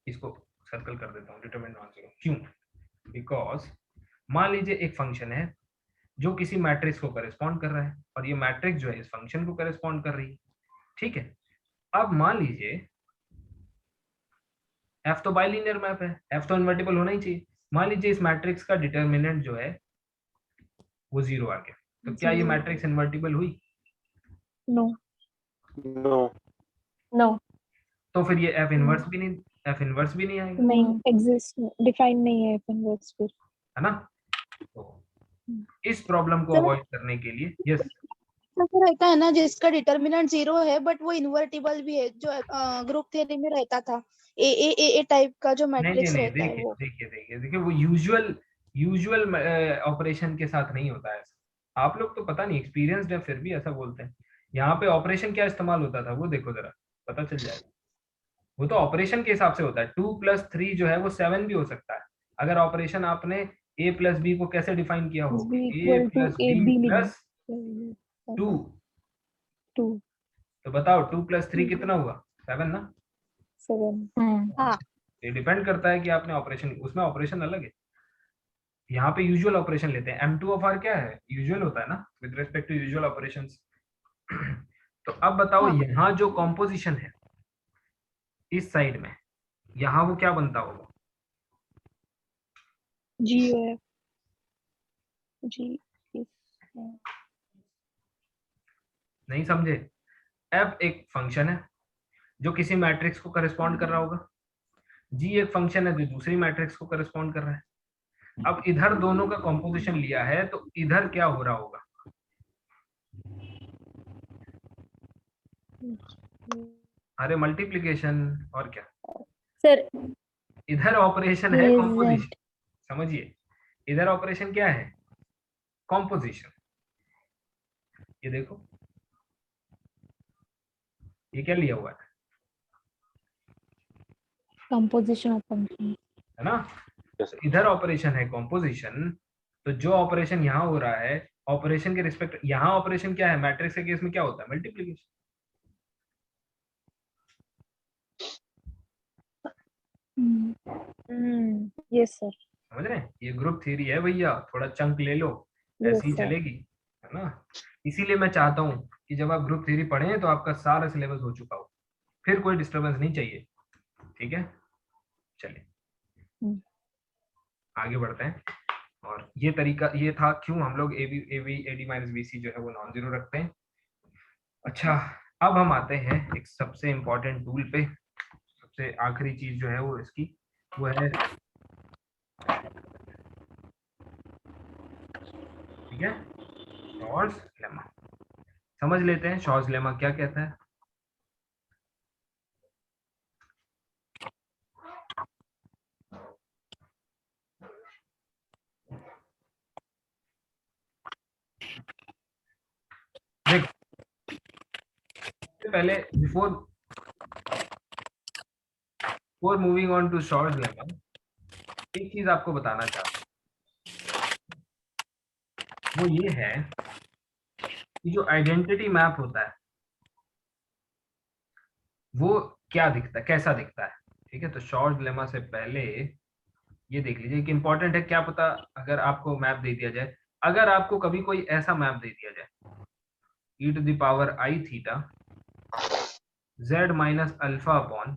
इसको सर्कल कर देता हूँ डिटरमिनेंट नॉन जीरो, क्यों? बिकॉज मान लीजिए एक फंक्शन है जो किसी मैट्रिक्स को करेस्पॉन्ड कर रहा है और ये मैट्रिक्स जो है इस फंक्शन को करेस्पॉन्ड कर रही है, ठीक है। अब मान लीजिए f तो बाइलिनियर मैप है, f तो इन्वर्टिबल होना ही चाहिए। मान लीजिए इस मैट्रिक्स का डिटर्मिनेंट जो है वो 0 आ गया, तो क्या ये मैट्रिक्स इन्वर्टिबल हुई? नो नो नो तो फिर ये f इनवर्स भी नहीं, f इनवर्स भी नहीं आएगा, नहीं एग्जिस्ट डिफाइन नहीं है इनवर्स फिर। है ना। तो इस प्रॉब्लम को सर- अवॉइड करने के लिए यस ऐसा रहता है ना जिसका डिटर्मिनेंट 0 है बट वो इन्वर्टिबल भी है, जो ग्रुप थ्योरी में रहता था, ए टाइप का जो नहीं मैट्रिक्स नहीं रहता है देखिए वो। देखिए देखिए देखिए वो यूजुअल ऑपरेशन के साथ नहीं होता है ऐसा। आप लोग तो पता नहीं एक्सपीरियंस्ड है फिर भी ऐसा बोलते हैं। यहाँ पे ऑपरेशन क्या इस्तेमाल होता था वो देखो जरा, पता चल जाएगा। वो तो ऑपरेशन के हिसाब से होता है, 2+3 जो है वो 7 भी हो सकता है। अगर ऑपरेशन आपने a प्लस बी को कैसे डिफाइन किया हो, b a equal to plus B ab plus लिखना 2, 2 तो बताओ 2+3 कितना हुआ? 7 ना। 7 ये डिपेंड करता है कि आपने ऑपरेशन, उसमें ऑपरेशन अलग है। यहाँ पे यूजुअल ऑपरेशन लेते हैं, M2 ऑफ R क्या है? यूजुअल होता है ना with respect to usual operations. तो अब बताओ यहाँ जो कॉम्पोजिशन है इस साइड में, यहाँ वो क्या बनता होगा? GOF G नहीं समझे? F एक फंक्शन है जो किसी मैट्रिक्स को करस्पॉन्ड कर रहा होगा, G एक फंक्शन है जो दूसरी मैट्रिक्स को करस्पॉन्ड कर रहा है। अब इधर दोनों का कॉम्पोजिशन लिया है तो इधर क्या हो रहा होगा? अरे मल्टीप्लिकेशन और क्या, सर इधर ऑपरेशन है कॉम्पोजिशन, समझिए इधर ऑपरेशन क्या है? कॉम्पोजिशन। ये देखो ये क्या लिया हुआ कंपोजिशन ऑफ फंक्शन है ना। इधर ऑपरेशन है कॉम्पोजिशन, तो जो ऑपरेशन यहाँ हो रहा है ऑपरेशन के रिस्पेक्ट, यहाँ ऑपरेशन क्या है? मैट्रिक्स के केस में क्या होता है? मल्टीप्लिकेशन। यस सर समझ रहे हैं? ये ग्रुप थ्योरी है भैया, थोड़ा चंक ले लो, Yes, ऐसी ही sir. चलेगी, है ना। इसीलिए मैं चाहता हूँ कि जब आप ग्रुप थ्योरी पढ़ें तो आपका सारा सिलेबस हो चुका हो, फिर कोई डिस्टर्बेंस नहीं चाहिए, ठीक है। चलिए आगे बढ़ते हैं। और ये तरीका ये था क्यों हम लोग AD माइनस BC जो है वो नॉन जीरो रखते हैं। अच्छा अब हम आते हैं एक सबसे इम्पोर्टेंट टूल पे, सबसे आखिरी चीज जो है वो इसकी वो है, ठीक है, शॉर्ट्स लेमा। समझ लेते हैं शॉर्ट्स लेमा क्या कहता है। देख पहले before moving on to Schwarz lemma एक चीज आपको बताना चाहता हूँ, वो ये है कि जो आइडेंटिटी मैप होता है वो क्या दिखता है, कैसा दिखता है, ठीक है। तो शॉर्ट्स लेमा से पहले ये देख लीजिए कि इंपॉर्टेंट है, क्या पता अगर आपको मैप दे दिया जाए, अगर आपको कभी कोई ऐसा मैप दे दिया जाए e⁻i theta z minus alpha upon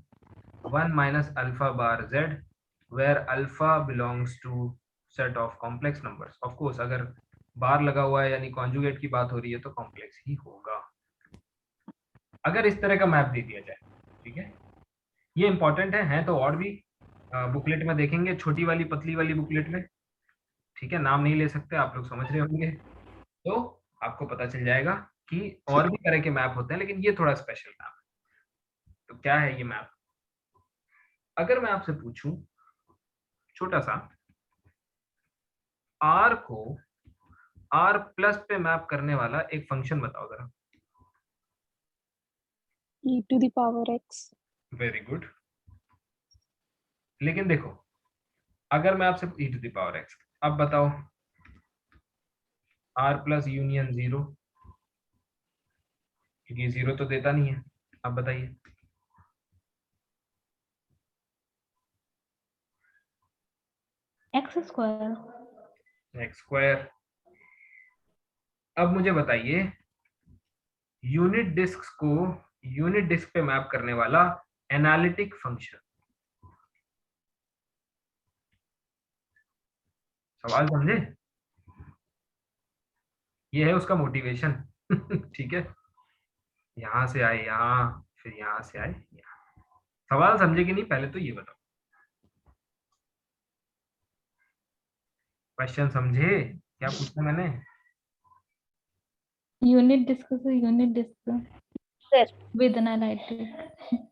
1 minus alpha bar z where alpha belongs to set of complex numbers. Of course अगर बार लगा हुआ है यानी कॉन्जुगेट की बात हो रही है तो कॉम्प्लेक्स ही होगा। अगर इस तरह का मैप दे दिया जाए, ठीक है, ये इंपॉर्टेंट है तो और भी बुकलेट में देखेंगे, छोटी वाली पतली वाली बुकलेट में, ठीक है, नाम नहीं ले सकते, आप लोग समझ रहे होंगे, तो आपको पता चल जाएगा कि और भी तरह के मैप होते हैं लेकिन ये थोड़ा स्पेशल मैप है। तो क्या है ये मैप? अगर मैं आपसे पूछूं छोटा सा r को r प्लस पे मैप करने वाला एक फंक्शन बताओ जरा। e to the power x very good. लेकिन देखो अगर मैं आपसे e to the power x, अब बताओ r प्लस यूनियन 0, क्योंकि 0 तो देता नहीं है। अब बताइए एक्स स्क्वायर। x²। अब मुझे बताइए यूनिट डिस्क को यूनिट डिस्क पे मैप करने वाला एनालिटिक फंक्शन। सवाल समझे? ये है उसका मोटिवेशन। ठीक है, यहां से आए यहाँ, फिर यहां से आए यहाँ। सवाल समझे कि नहीं पहले तो ये बताओ। क्वेश्चन समझे क्या पूछा मैंने? यूनिट डिस्क से unit disc sir with analytic.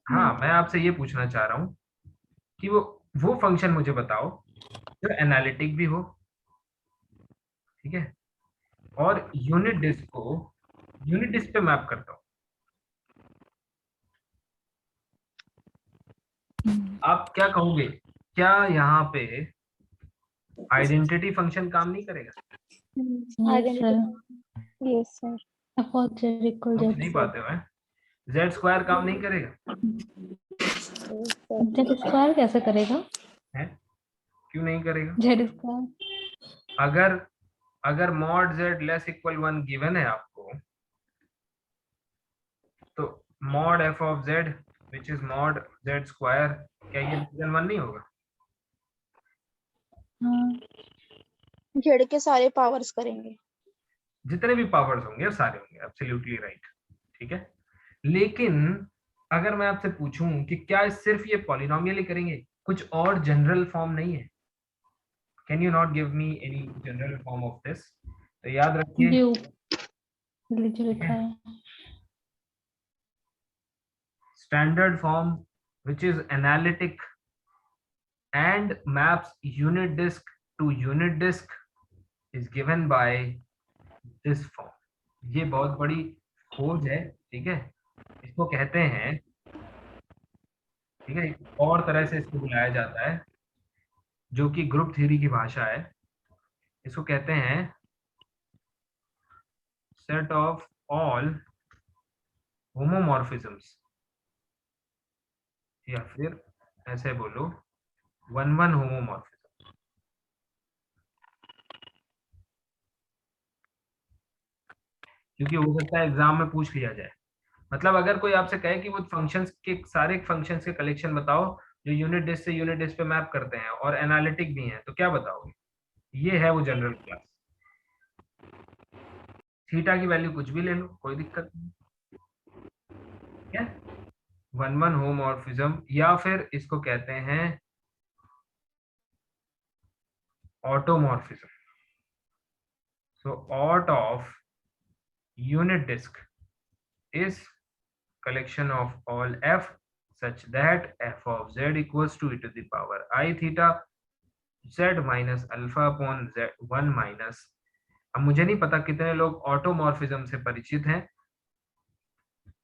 हाँ, मैं आपसे ये पूछना चाह रहा हूँ कि वो फंक्शन मुझे बताओ जो एनालिटिक भी हो, ठीक है, और यूनिट डिस्क को यूनिट डिस्क पे मैप करता हूँ। आप क्या कहोगे, क्या यहाँ पे आइडेंटिटी फंक्शन काम नहीं करेगा? Yes sir, yes sir. F of Z equal समझ जेड नहीं पाते हो? z² काम नहीं करेगा जेड स्क्वायर कैसे करेगा? है? क्यों नहीं करेगा? जेड स्क्वायर अगर अगर mod z less equal 1 given है आपको, तो mod f of z which is mod z², क्या ये लेस देन 1 नहीं होगा? हाँ, जेड के सारे पावर्स करेंगे। जितने भी पावर्स होंगे सारे होंगे, एब्सोल्युटली राइट। ठीक है, लेकिन अगर मैं आपसे पूछूं कि क्या सिर्फ ये पॉलिनोमियल ही करेंगे, कुछ और जनरल फॉर्म नहीं है? Can you not give me any general form of this? तो याद रखिए, ड्यू लीजिए लिखा है standard form which is analytic and maps unit disk to unit disk is given by this form। ये बहुत बड़ी खोज है, ठीक है, इसको कहते हैं, ठीक है, एक और तरह से इसको बुलाया जाता है जो कि ग्रुप थ्योरी की भाषा है। इसको कहते हैं सेट ऑफ ऑल होमोमॉर्फिज्म्स, या फिर ऐसे बोलो 1 होमोमॉर्फिज्म। क्योंकि हो सकता है एग्जाम में पूछ लिया जाए। मतलब अगर कोई आपसे कहे कि वो फंक्शंस के सारे फंक्शंस के कलेक्शन बताओ जो यूनिट डिस्क से यूनिट डिस्क पे मैप करते हैं और एनालिटिक भी हैं, तो क्या बताओगे? ये है वो जनरल क्लास। थीटा की वैल्यू कुछ भी ले लो, कोई दिक्कत नहीं, क्या 1 होमोमॉर्फिज्म, या फिर इसको कहते हैं automorphism. So aut of unit disc is collection of all f such that f of z equals to e to the power I theta z minus alpha upon z 1 minus। अब मुझे नहीं पता कितने लोग ऑटोमॉर्फिज्म से परिचित हैं,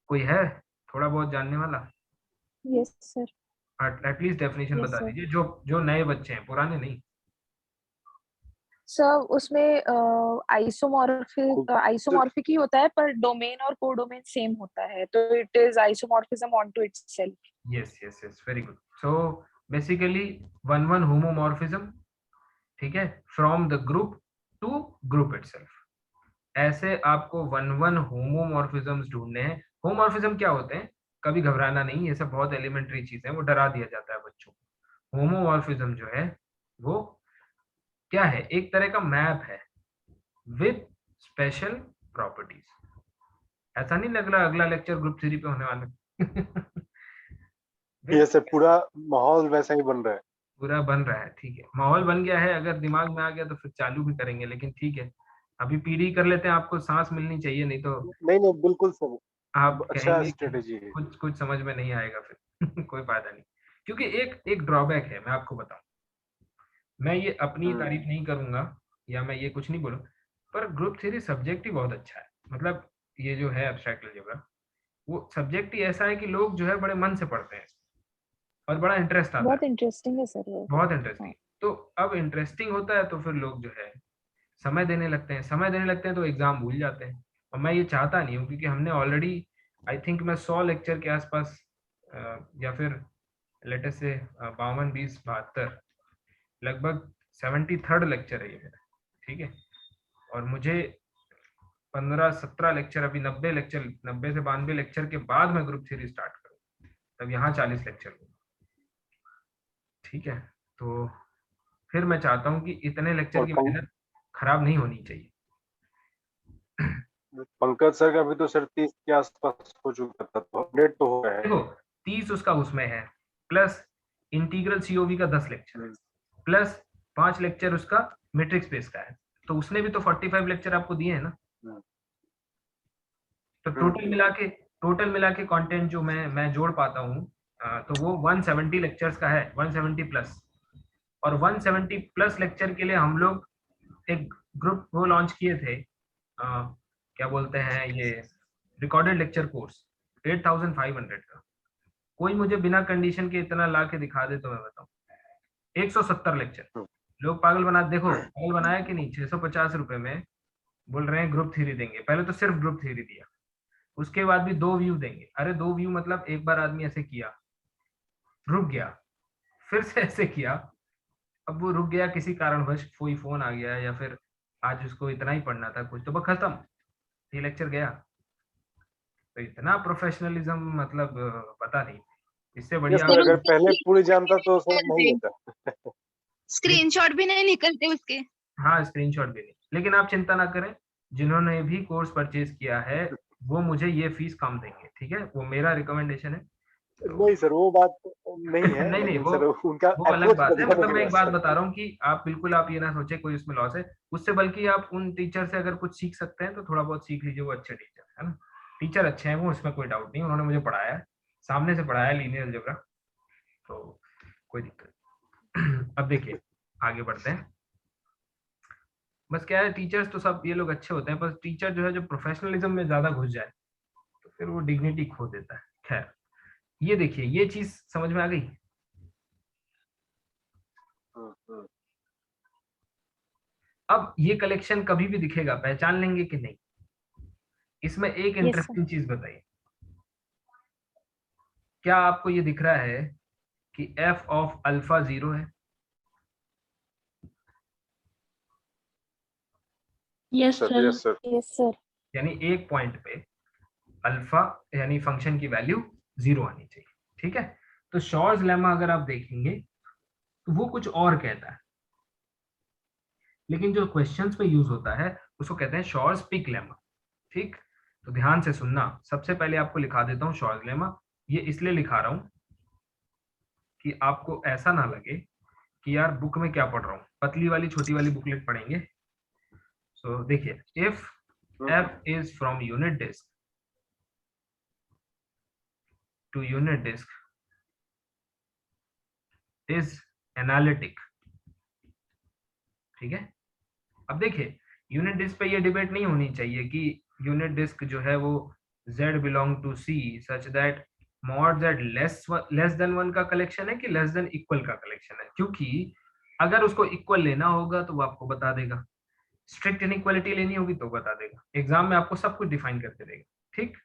कोई है थोड़ा बहुत जानने वाला? Yes sir. At least definition Yes, बता sir. दीजिए, जो नए बच्चे हैं, पुराने नहीं। सर उसमें आइसोमॉर्फिक ही होता है पर डोमेन और कोडोमेन सेम होता है, तो it is isomorphism onto itself. Yes yes yes, very good. So basically 1 homomorphism, ठीक है, from the group to group itself. ऐसे आपको 1 होमोमॉर्फिज्म्स ढूंढने हैं। होमोमॉर्फिज्म क्या होते हैं, कभी घबराना नहीं, ये सब बहुत एलिमेंट्री चीज है, वो डरा दिया जाता है बच्चों को। होमोमॉर्फिज्म जो है वो क्या है, एक तरह का मैप है विद स्पेशल प्रॉपर्टीज। ऐसा नहीं लग रहा अगला लेक्चर ग्रुप थ्योरी पे होने वाला? ये सब पूरा माहौल वैसा ही बन रहा है। पूरा बन रहा है, ठीक है, माहौल बन गया है, अगर दिमाग में आ गया तो फिर चालू भी करेंगे, लेकिन ठीक है अभी पीडी कर लेते हैं, आपको सांस मिलनी चाहिए, नहीं तो नहीं बिल्कुल सर, आप अच्छा कहेंगे कि स्ट्रेटेजी है। कुछ समझ में नहीं आएगा फिर। कोई फायदा नहीं, क्योंकि एक ड्रॉबैक है, मैं आपको बताऊं, मैं ये अपनी तारीफ नहीं करूंगा या मैं ये कुछ नहीं बोलूं, पर ग्रुप थ्योरी सब्जेक्ट ही बहुत अच्छा है। मतलब ये जो है एब्स्ट्रैक्ट अलजेब्रा, वो सब्जेक्ट ही ऐसा है कि लोग जो है बड़े मन से पढ़ते हैं, और बड़ा इंटरेस्ट आता बहुत है, इंटरेस्टिंग है सर वो। बहुत इंटरेस्टिंग। हाँ। तो अब इंटरेस्टिंग होता है तो फिर लोग जो है समय देने लगते हैं, समय देने लगते हैं तो एग्जाम भूल जाते हैं, और मैं ये चाहता नहीं हूँ, क्योंकि हमने ऑलरेडी आई थिंक मैं 100 लेक्चर के आसपास या फिर लेटेस्ट से 52, 20, 72, लगभग 73rd लेक्चर है ये मेरा, ठीक है। और मुझे 15-17 लेक्चर, अभी 90 लेक्चर, 90 से 92 लेक्चर के बाद मैं ग्रुप थ्योरी स्टार्ट करूँ, तब यहाँ 40 लेक्चर लूँ, ठीक है। तो फिर मैं चाहता हूँ कि इतने लेक्चर और की मेहनत खराब नहीं होनी चाहिए। पंकज सर का भी तो सर 30 के आसपास हो चुका था, तो अपडेट तो हो गया है। देखो 30 उसका उसमें है, प्लस इंटीग्रल सीओवी का 10 लेक्चर है, प्लस 5 लेक्चर उसका मैट्रिक्स बेस का है, तो उसने भी तो 45 लेक्चर आपको दिए हैं ना। तो टोटल मिला के कंटेंट जो मैं जोड़ पाता हूँ, तो वो 170 लेक्चर्स का है, 170 प्लस। और 170 प्लस लेक्चर के लिए हम लोग एक ग्रुप वो लॉन्च किए थे, क्या बोलते हैं ये, रिकॉर्डेड लेक्चर कोर्स 8500 का। कोई मुझे बिना कंडीशन के इतना ला के दिखा दे तो मैं बताऊं, 170 लेक्चर। लोग पागल बना, देखो पागल बनाया कि नहीं, 650 रुपए में बोल रहे हैं ग्रुप थ्योरी देंगे। पहले तो सिर्फ ग्रुप थ्योरी दिया, उसके बाद भी 2 व्यू देंगे। अरे 2 व्यू मतलब एक बार आदमी ऐसे किया, रुक गया, फिर से ऐसे किया, अब वो रुक गया किसी कारणवश, कोई फोन आ गया या फिर आज उसको इतना ही पढ़ना था कुछ, तो बस खत्म, ये लेक्चर गया। तो इतना प्रोफेशनलिज्म मतलब पता नहीं, इससे बढ़िया। अगर पहले पूरी जानता तो सर नहीं होता। स्क्रीनशॉट भी नहीं निकलते उसके। हाँ स्क्रीनशॉट भी नहीं, लेकिन आप चिंता ना करें, जिन्होंने भी कोर्स परचेज किया है वो मुझे ये फीस कम देंगे, ठीक है, वो मेरा रिकमेंडेशन है। नहीं सर वो बात नहीं है, नहीं लेकिन वो सर उनका वो अलग approach बात है, बदला मतलब मैं होगा एक बात सर। बता रहा हूँ कि आप बिल्कुल आप ये ना सोचे कोई उसमें लॉस है, उससे बल्कि आप उन टीचर से अगर कुछ सीख सकते हैं तो थोड़ा बहुत सीख लीजिए, वो अच्छे टीचर है ना, टीचर अच्छे हैं वो, इसमें कोई डाउट नहीं, उन्होंने मुझे पढ़ाया है, सामने से पढ़ाया लीनियर अलजेब्रा, तो कोई दिक्कत। अब देखिए आगे बढ़ते हैं। बस क्या है, टीचर्स तो सब ये लोग अच्छे होते हैं, बस टीचर जो है जो प्रोफेशनलिज्म में ज्यादा घुस जाए तो फिर वो डिग्निटी खो देता है। खैर ये देखिए, ये चीज समझ में आ गई। अब ये कलेक्शन कभी भी दिखेगा, पहचान लेंगे कि नहीं? इसमें एक इंटरेस्टिंग चीज बताइए, क्या आपको ये दिख रहा है कि f ऑफ अल्फा 0 है? Yes sir. Yes sir. Yes sir. यानी एक पॉइंट पे अल्फा यानी फंक्शन की वैल्यू 0 आनी चाहिए, ठीक है। तो शॉर्स लेमा अगर आप देखेंगे तो वो कुछ और कहता है, लेकिन जो क्वेश्चंस में यूज होता है उसको कहते हैं शॉर्स पिक लेमा, ठीक। तो ध्यान से सुनना, सबसे पहले आपको लिखा देता हूँ शॉर्स लेमा। ये इसलिए लिखा रहा हूँ कि आपको ऐसा ना लगे कि यार बुक में क्या पढ़ रहा हूँ, पतली वाली छोटी वाली बुकलेट पढ़ेंगे। सो देखिए, if f is from unit disk to unit disk is analytic, ठीक है। अब देखिए यूनिट डिस्क पे ये डिबेट नहीं होनी चाहिए कि यूनिट डिस्क जो है वो z belong to c such that mod z less than 1 का कलेक्शन है कि लेस देन इक्वल का कलेक्शन है, क्योंकि अगर उसको इक्वल लेना होगा तो वो आपको बता देगा, स्ट्रिक्ट इनइक्वालिटी लेनी होगी तो बता देगा, एग्जाम में आपको सब कुछ डिफाइन करके देगा, ठीक।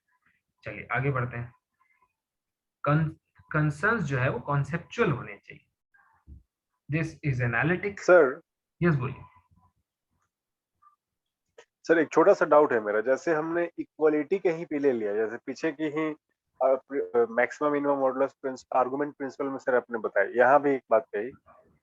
चलिए आगे बढ़ते हैं। कंसर्न्स जो है वो कॉन्सेप्चुअल होने चाहिए। This is analytic. Sir yes बोलिए। सर एक छोटा सा डाउट है मेरा, जैसे हमने इक्वालिटी कहीं पे ले लिया, जैसे पीछे की ही maximum minimum modulus argument principle में सर आपने बताया, यहाँ भी एक बात कही,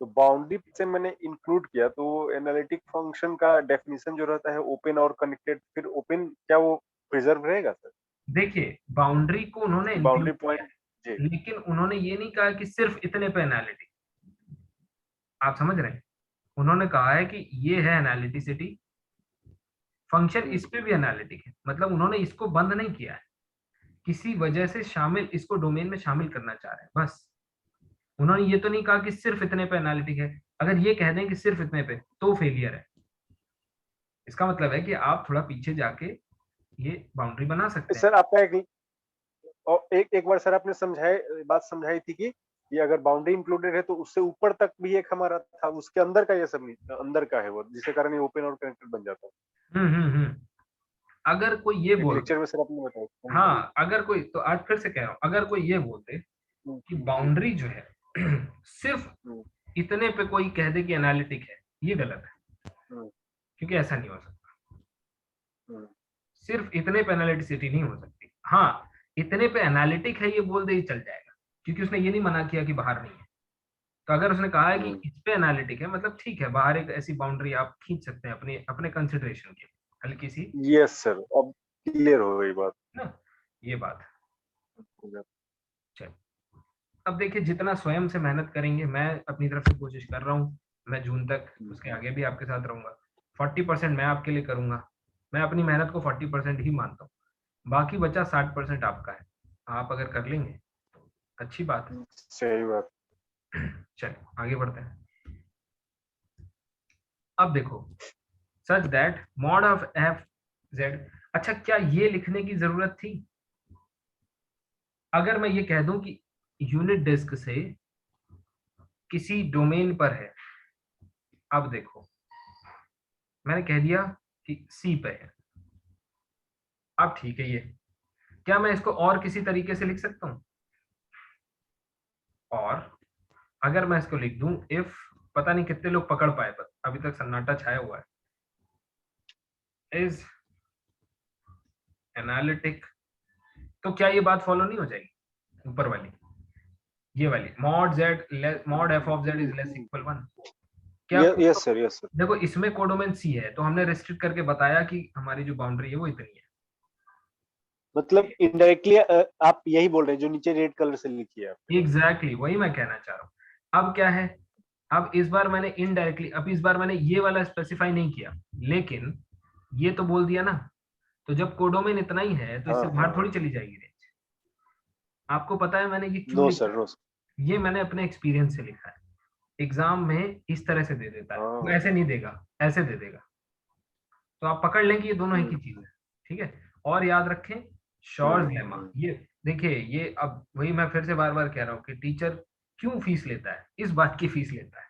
तो बाउंड्री से मैंने इंक्लूड किया, तो एनालिटिक फंक्शन का डेफिनेशन जो रहता है ओपन और कनेक्टेड, फिर ओपन क्या वो प्रिजर्व रहेगा सर? देखिए बाउंड्री को उन्होंने बाउंड्री include पॉइंट किया, लेकिन उन्होंने ये नहीं कहा कि सिर्फ इतने पे एनालिटिक, आप समझ रहे हैं, उन्होंने कहा है कि ये है एनालिटिसिटी फंक्शन, इस पे भी एनालिटिक है, मतलब उन्होंने इसको बंद नहीं किया है, किसी वजह से शामिल, इसको डोमेन में शामिल करना चाह रहे हैं बस। उन्होंने ये तो नहीं कहा कि सिर्फ इतने पे एनालिटिक है, अगर ये कह दें कि सिर्फ इतने पे तो फेलियर है। इसका मतलब है कि आप थोड़ा पीछे जाके ये बाउंड्री बना सकते हैं। सर आपका एक बार सर आपने बात समझाई थी कि ये अगर बाउंड्री इंक्लूडेड है तो उससे ऊपर तक भी एक हमारा था, उसके अंदर का ये सब नहीं, अंदर का है वो, जिसके कारण ये ओपन और कनेक्टेड बन जाता है। अगर कोई ये एक बोल, लेक्चर में सर आपने बताया। हाँ अगर कोई, तो आज फिर से कह रहा हूँ, अगर कोई ये बोलते कि बाउंड्री जो है सिर्फ इतने पे कोई कह दे कि एनालिटिक है, ये गलत है, क्योंकि ऐसा नहीं हो सकता। सिर्फ इतने पे एनालिटिसिटी नहीं हो सकती। हाँ, इतने पे एनालिटिक है ये बोल दे ही चल जाएगा, क्योंकि उसने ये नहीं मना किया कि बाहर नहीं है। तो अगर उसने कहा है कि इस पे एनालिटिक है, मतलब ठीक है, बाहर एक ऐसी बाउंड्री आप खींच सकते हैं अपने अपने कंसिडरेशन के, हल्की सी। यस सर, अब क्लियर हो गई बात ना, ये बात। चल, अब देखिए, जितना स्वयं से मेहनत करेंगे, मैं अपनी तरफ से कोशिश कर रहा हूँ, मैं जून तक, उसके आगे भी आपके साथ रहूंगा। 40% मैं आपके लिए करूंगा, मैं अपनी मेहनत को 40% ही मानता हूँ, बाकी बचा 60% आपका है। आप अगर कर लेंगे तो अच्छी बात है। सही बात। चलिए आगे बढ़ते हैं। अब देखो, such that mod of F Z. अच्छा, क्या ये लिखने की जरूरत थी? अगर मैं ये कह दूं कि यूनिट डिस्क से किसी डोमेन पर है, अब देखो मैंने कह दिया कि सी पे है, अब ठीक है, ये क्या मैं इसको और किसी तरीके से लिख सकता हूं? और अगर मैं इसको लिख दूं इफ, पता नहीं कितने लोग पकड़ पाए, पर अभी तक सन्नाटा छाया हुआ है, इज एनालिटिक, तो क्या ये बात फॉलो नहीं हो जाएगी ऊपर वाली, ये वाली mod Z mod F of Z is less equal 1? क्या यस सर, यस सर। देखो, इसमें कोडोमेन सी है, तो हमने रेस्ट्रिक्ट करके बताया कि हमारी जो बाउंड्री है वो इतनी है। मतलब इनडायरेक्टली आप यही बोल रहे हैं जो नीचे रेड कलर से लिखी है आपने। एग्जैक्टली वही मैं कहना चाह रहा हूँ। अब क्या है, अब इस बार मैंने इनडायरेक्टली, अब इस बार मैंने ये वाला स्पेसिफाई नहीं किया, लेकिन ये तो बोल दिया ना, तो जब कोडोमेन इतना ही है तो इससे बाहर थोड़ी चली जाएगी रेंज। आपको पता है मैंने ये क्यों नो लिखा? Sir, no sir. ये मैंने अपने एक्सपीरियंस से लिखा है। एग्जाम में इस तरह से दे देता है, वो ऐसे नहीं देगा, ऐसे दे देगा। तो आप पकड़ लें कि ये दोनों एक ही चीज है, ठीक है। और याद रखें शॉर्स लेमा, ये देखिए, ये अब वही मैं फिर से बार बार कह रहा हूँ कि टीचर क्यों फीस लेता है, इस बात की फीस लेता है।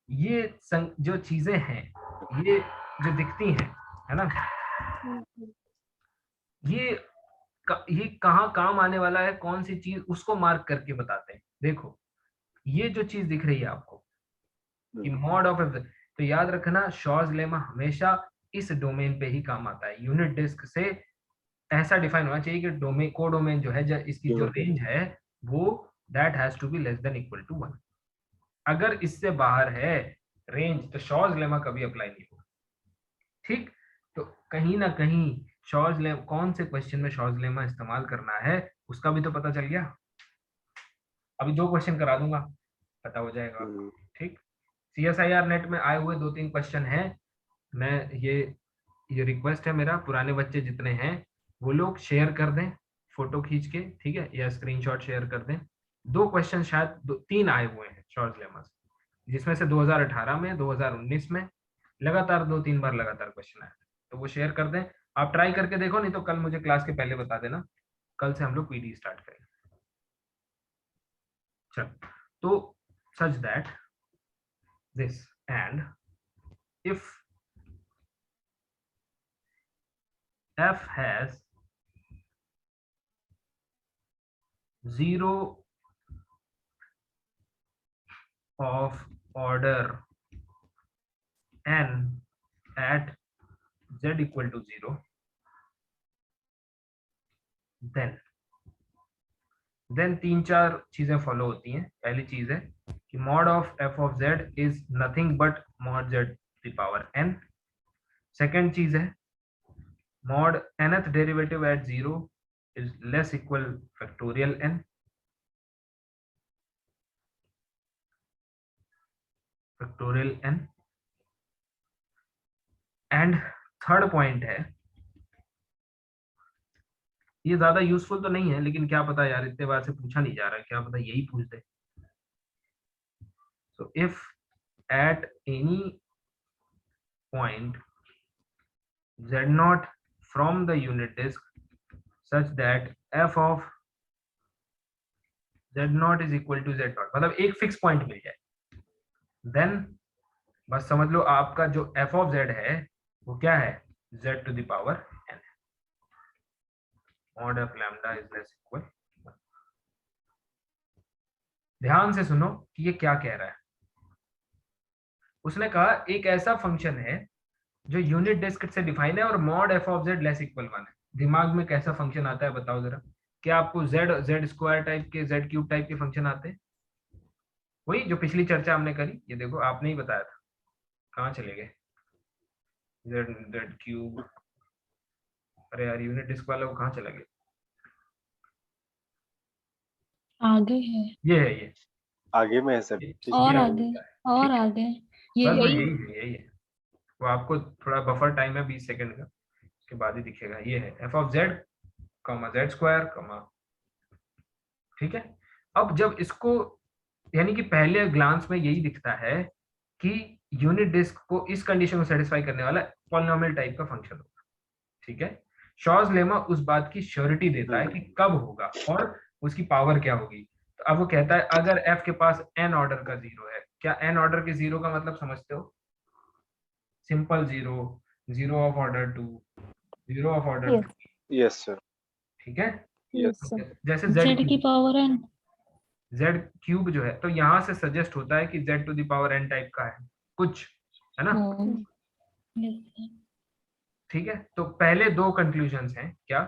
ये जो चीजें हैं, ये जो दिखती हैं, है ना, ये ये कहाँ काम आने वाला है, कौन सी चीज, उसको मार्क करके बताते हैं। देखो, ये जो चीज दिख रही है आपको कि मॉड ऑफ, तो याद रखना शॉर्स लेमा हमेशा इस डोमेन पे ही काम आता है। यूनिट डिस्क से ऐसा डिफाइन होना चाहिए कि डोमेन, को डोमेन जो है, इसकी जो रेंज है वो that has to be less than equal to 1। अगर इससे बाहर है रेंज तो शॉर्स लेमा कभी अप्लाई नहीं होगा, ठीक। तो कहीं ना कहीं शॉर्स लेमा, कौन से क्वेश्चन में शॉर्स लेमा इस्तेमाल करना है उसका भी तो पता चल गया। अभी 2 क्वेश्चन करा दूंगा, पता हो जाएगा, ठीक। CSIR नेट में आए हुए 2-3 क्वेश्चन हैं। मैं ये रिक्वेस्ट है मेरा, पुराने बच्चे जितने हैं वो लोग शेयर कर दें फोटो खींच के, ठीक है, या स्क्रीनशॉट शेयर कर दें। 2 क्वेश्चन शायद 3 आए हुए हैं शॉर्ट लेमा से, जिसमें से 2018 में, 2019 में लगातार 2-3 बार लगातार क्वेश्चन आए, तो वो शेयर कर दें। आप ट्राई करके देखो, नहीं तो कल मुझे क्लास के पहले बता देना, कल से हम लोग PD स्टार्ट करेंगे। चल, तो such that this, and if f has 0 of order n at z equal to 0, then 3-4 चीजें फॉलो होती हैं। पहली चीज है कि mod of f of z is nothing but mod z to the power n। Second चीज है mod nth derivative at 0 is less equal factorial n। factorial n। And third point है, ये ज्यादा यूजफुल तो नहीं है, लेकिन क्या पता यार, इतने बार से पूछा नहीं जा रहा, क्या पता यही पूछ दे। So if at any point z0 from the unit disk such that f of z0 is equal to z0, मतलब एक फिक्स पॉइंट मिल जाए, देन बस समझ लो आपका जो f ऑफ z है वो क्या है, z to the power n, mod of lambda is less equal 1। ध्यान से सुनो कि ये क्या कह रहा है। उसने कहा एक ऐसा फंक्शन है जो यूनिट डिस्क से डिफाइन है और mod f of z less equal 1 है। दिमाग में कैसा फंक्शन आता है बताओ जरा, क्या आपको z स्क्वायर टाइप के, z क्यूब टाइप के फंक्शन आते हैं? वही जो पिछली चर्चा हमने करी, ये देखो आपने ही बताया था, कहाँ चले गए z क्यूब, अरे यार यूनिट डिस्क वाला वो कहाँ चला गया, आगे है ये है, ये आगे में है सर, और ये आगे और ठीक है। आगे ये बस यही यही है, वो आपको थोड़ा बफर टाइम है 20 सेकंड का, उसके बाद ही दिखेगा। ये है f of z comma z square comma, ठीक है। अब जब इसको, यानी कि पहले ग्लांस में यही दिखता है कि यूनिट डिस्क को इस कंडीशन को सेटिस्फाई करने वाला पॉलिनोमियल टाइप का फंक्शन होगा, ठीक है। शॉर्स लेमा उस बात की श्योरिटी देता है कि कब होगा और उसकी पावर क्या होगी। तो अब वो कहता है अगर f के पास n ऑर्डर का जीरो है, क्या n ऑर्डर के जीरो का मतलब समझते हो? Simple zero, zero of order 2, zero of order Yes. 3, yes sir, ठीक है। Yes, sir. जैसे z की पावर n। z क्यूब जो है, तो यहाँ से सजेस्ट होता है कि z to the power n टाइप का है कुछ, है ना? yes, ठीक है। तो पहले दो कंक्लूजन्स हैं क्या,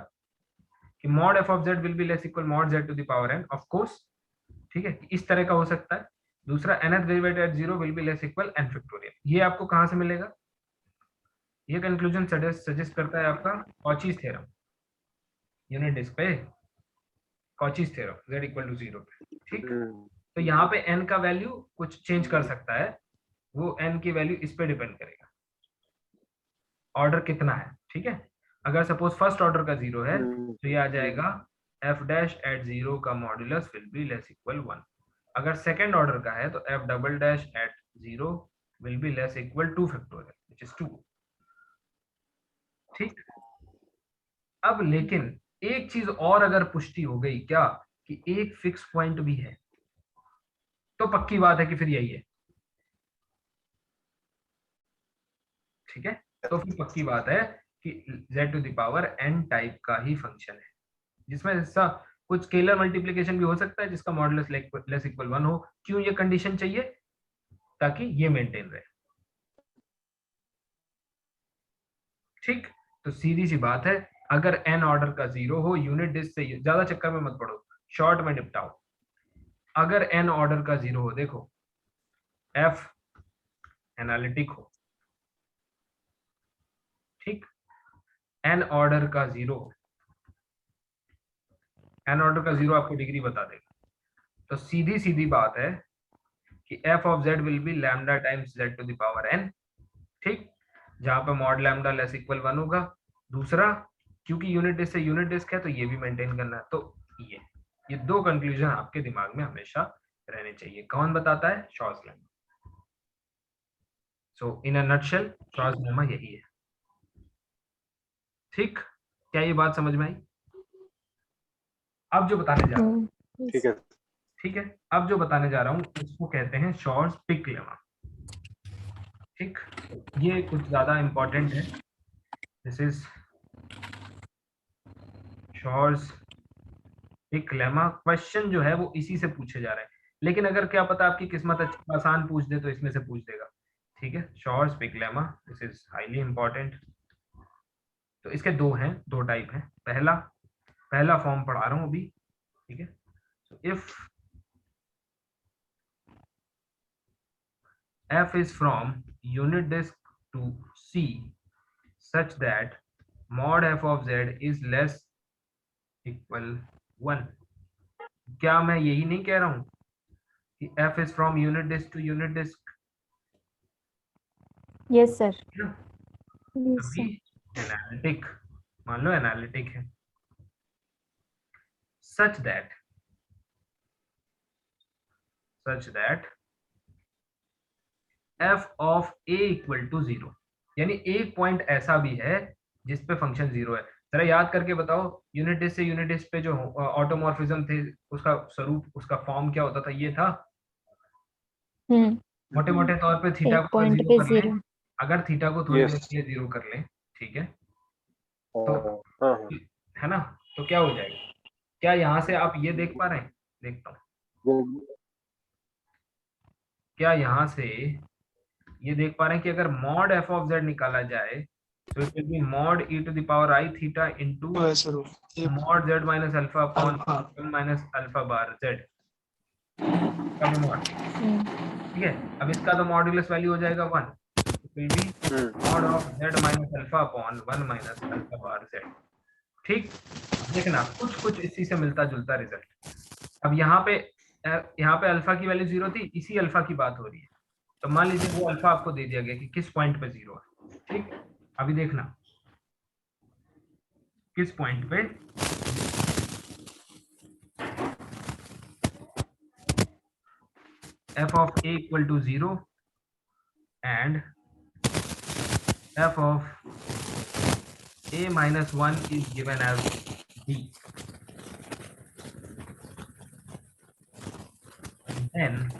कि mod f of z will be less equal mod z to the power n, of course, ठीक है, इस तरह का हो सकता है। दूसरा nth derivative eight 0 will be less equal n factorial. ये आपको कहां से मिलेगा? ये कंक्लूजन सजेस्ट करता है आपका कॉचीज थ्योरम, यूनिट डिस्क पे Cauchy's theorem, z equal to 0 पे, ठीक। तो यहाँ पे n का वैल्यू कुछ चेंज कर सकता है, वो n की वैल्यू इस पे डिपेंड करेगा, ऑर्डर कितना है, ठीक है। अगर सपोज फर्स्ट ऑर्डर का 0 है तो ये आ जाएगा f डैश एट 0 का modulus will be less equal 1। अगर सेकंड ऑर्डर का है तो f double dash at 0 will be less equal 2 factorial which is 2, ठीक। अब लेकिन एक चीज और अगर पुष्टि हो गई क्या, कि एक फिक्स पॉइंट भी है, तो पक्की बात है कि फिर यही है, ठीक है। तो फिर पक्की बात है कि z to the power n टाइप का ही फंक्शन है, जिसमें ऐसा कुछ स्केलर मल्टीप्लिकेशन भी हो सकता है जिसका मॉडुलस लेस इक्वल 1 हो। क्यों ये कंडीशन चाहिए? ताकि ये मेंटेन रहे, ठीक। तो सीधी सी बात है, अगर n ऑर्डर का 0 हो, यूनिट डिस्क से ज्यादा चक्कर में मत पड़ो, शॉर्ट में निपटाओ। अगर n ऑर्डर का 0 हो, देखो f एनालिटिक हो, ठीक, n ऑर्डर का 0, n ऑर्डर का 0 आपको डिग्री बता देगा। तो सीधी सीधी बात है कि f of z will be lambda times z to the power n, ठीक, जहां पे मॉड लैम्डा लेस इक्वल 1 होगा। दूसरा, क्योंकि यूनिट डिस्क से यूनिट डिस्क है तो ये भी मेंटेन करना है। तो ये दो कंक्लूजन आपके दिमाग में हमेशा रहने चाहिए। कौन बताता है? Shores lemma. So in a nutshell shores lemma यही है, ठीक। क्या ये बात समझ में आई? अब जो बताने जा रहा हूँ, ठीक है। ठीक है, अब जो बताने जा रहा हूँ उसको कहते हैं शॉर्स पिक लेमा, ठीक। ये कुछ ज्यादा इंपॉर्टेंट है। This is Schwarz pick lemma. Question जो है वो इसी से पूछे जा रहे हैं, लेकिन अगर क्या पता आपकी किस्मत अच्छी आसान पूछ दे तो इसमें से पूछ देगा, ठीक है। Schwarz pick lemma, this is highly important. तो इसके दो हैं, दो टाइप हैं। पहला फॉर्म पढ़ा रहा हूं अभी, ठीक है। So if f is from unit disk to C such that mod f of z is less equal 1। क्या मैं यही नहीं कह रहा हूं कि f is from unit disk to unit disk? Yes, sir. Yes, अभी sir. एनालिटिक, मान लो एनालिटिक है, such that f of a equal to 0, यानी एक पॉइंट ऐसा भी है जिस पे फंक्शन 0 है। जरा याद करके बताओ, यूनिट डिस्क से यूनिट डिस्क पे जो ऑटोमॉर्फिज्म थे उसका स्वरूप, उसका फॉर्म क्या होता था? ये था मोटे मोटे तौर पे थीटा एक को अगर पॉइंट जीरो पे कर लें, 0। अगर थीटा को थोड़ी देर यस। के लिए जीरो कर लें, ठीक है, हाँ हाँ है ना, तो क्या हो जाएगा? क्या यहाँ से आप ये देख पा रहे हैं? देखता हूँ, क्या यहाँ से ये देख पा रहे हैं कि अगर मॉड एफ ऑफ जेड निकाला जाए तो it will be mod e to the power i theta into mod z minus alpha upon 1 minus alpha bar z का भी मॉड, ठीक है। अब इसका तो मॉड्यूलस वैल्यू हो जाएगा 1, it will be mod of Z minus alpha upon 1 minus alpha bar Z, ठीक। देखना कुछ कुछ इसी से मिलता जुलता रिजल्ट। अब यहाँ पे अल्फा की वैल्यू 0 थी, इसी अल्फा की बात हो रही है, तो मान लीजिए वो अल्फा आपको दे दिया गया कि किस पॉइंट पे 0 है, ठीक। अभी देखना किस पॉइंट पे f of a equal to 0 and f of a minus 1 is given as b, then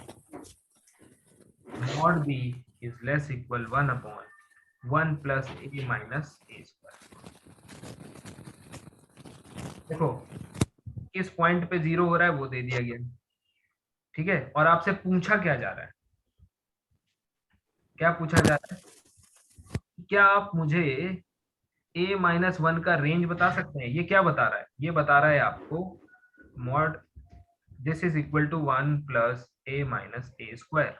mod b is less equal 1 upon 1 plus a minus a square। देखो किस पॉइंट पे 0 हो रहा है वो दे दिया गया, ठीक है। और आपसे पूछा क्या जा रहा है? क्या पूछा जा रहा है? क्या आप मुझे a माइनस 1 का रेंज बता सकते हैं? ये क्या बता रहा है? ये बता रहा है आपको mod this is equal to 1 plus a minus a square.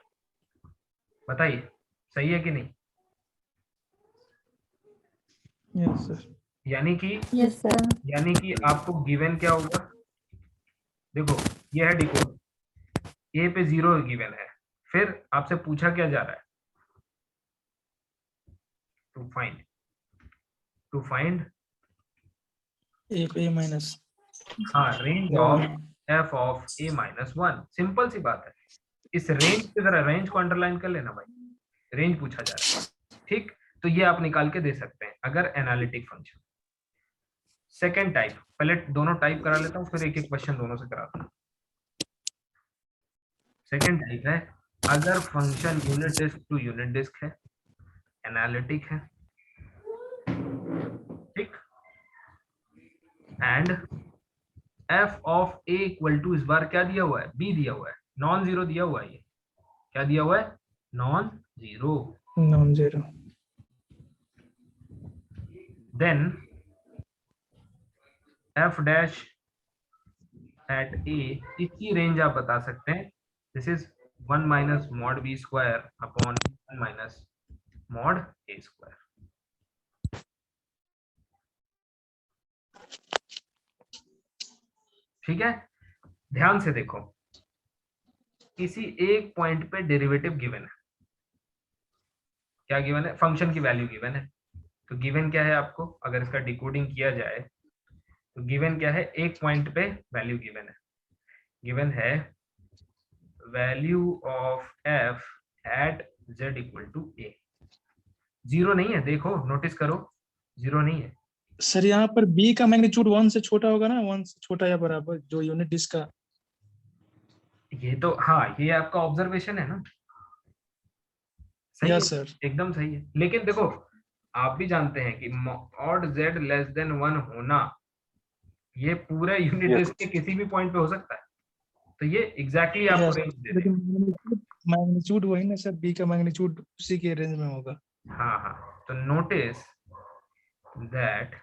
बताइए सही है कि नहीं? Yes sir. यानी कि यस सर। यानी कि आपको गिवन क्या होगा? देखो ये है डिकोड, a पे 0 गिवन है, फिर आपसे पूछा क्या जा रहा है? टू फाइंड a माइनस, हाँ range of f of a minus 1। Simple सी बात है। इस रेंज पे जरा रेंज को अंडरलाइन कर लेना भाई, रेंज पूछा जा रहा है, ठीक। तो ये आप निकाल के दे सकते हैं अगर एनालिटिक फंक्शन। सेकेंड टाइप, पहले दोनों टाइप करा लेता हूँ फिर एक एक क्वेश्चन दोनों से कराता हूँ। सेकेंड टाइप है अगर function unit disc to unit disc है, एनालिटिक है, ठीक, and f of a equal to इस बार क्या दिया हुआ है? b दिया हुआ है, नॉन जीरो दिया हुआ है। ये क्या दिया हुआ है? Non zero. Non zero. Then f dash at a, इसकी रेंज आप बता सकते हैं, this is 1 minus mod b square upon 1 minus mod a square. ठीक है, ध्यान से देखो, किसी एक पॉइंट पे डेरिवेटिव गिवन है। क्या गिवन है? फंक्शन की वैल्यू गिवन है। तो गिवन क्या है आपको? अगर इसका डिकोडिंग किया जाए तो गिवन क्या है? एक पॉइंट पे वैल्यू गिवन है। गिवन है value of f at z equal to a। 0 नहीं है, देखो नोटिस करो, 0 नहीं है। सर यहाँ पर b का मैग्नीट्यूड 1 से छोटा होगा ना, 1 से छोटा या बराबर, जो यूनिट डिस्क का। ये तो हाँ, ये आपका ऑब्जर्वेशन है ना, सही है, सर एकदम सही है। लेकिन देखो आप भी जानते हैं कि मॉड z लेस देन 1 होना ये पूरे यूनिट डिस्क के किसी भी पॉइंट पे हो सकता है। तो ये एग्जैक्टली आपको रेंज दे देगा। लेकिन मैग्नीट्यूड वही ना सर, b का मैग्नीट्यूड उसी के रेंज में होगा। हाँ हाँ, तो नोटिस दैट,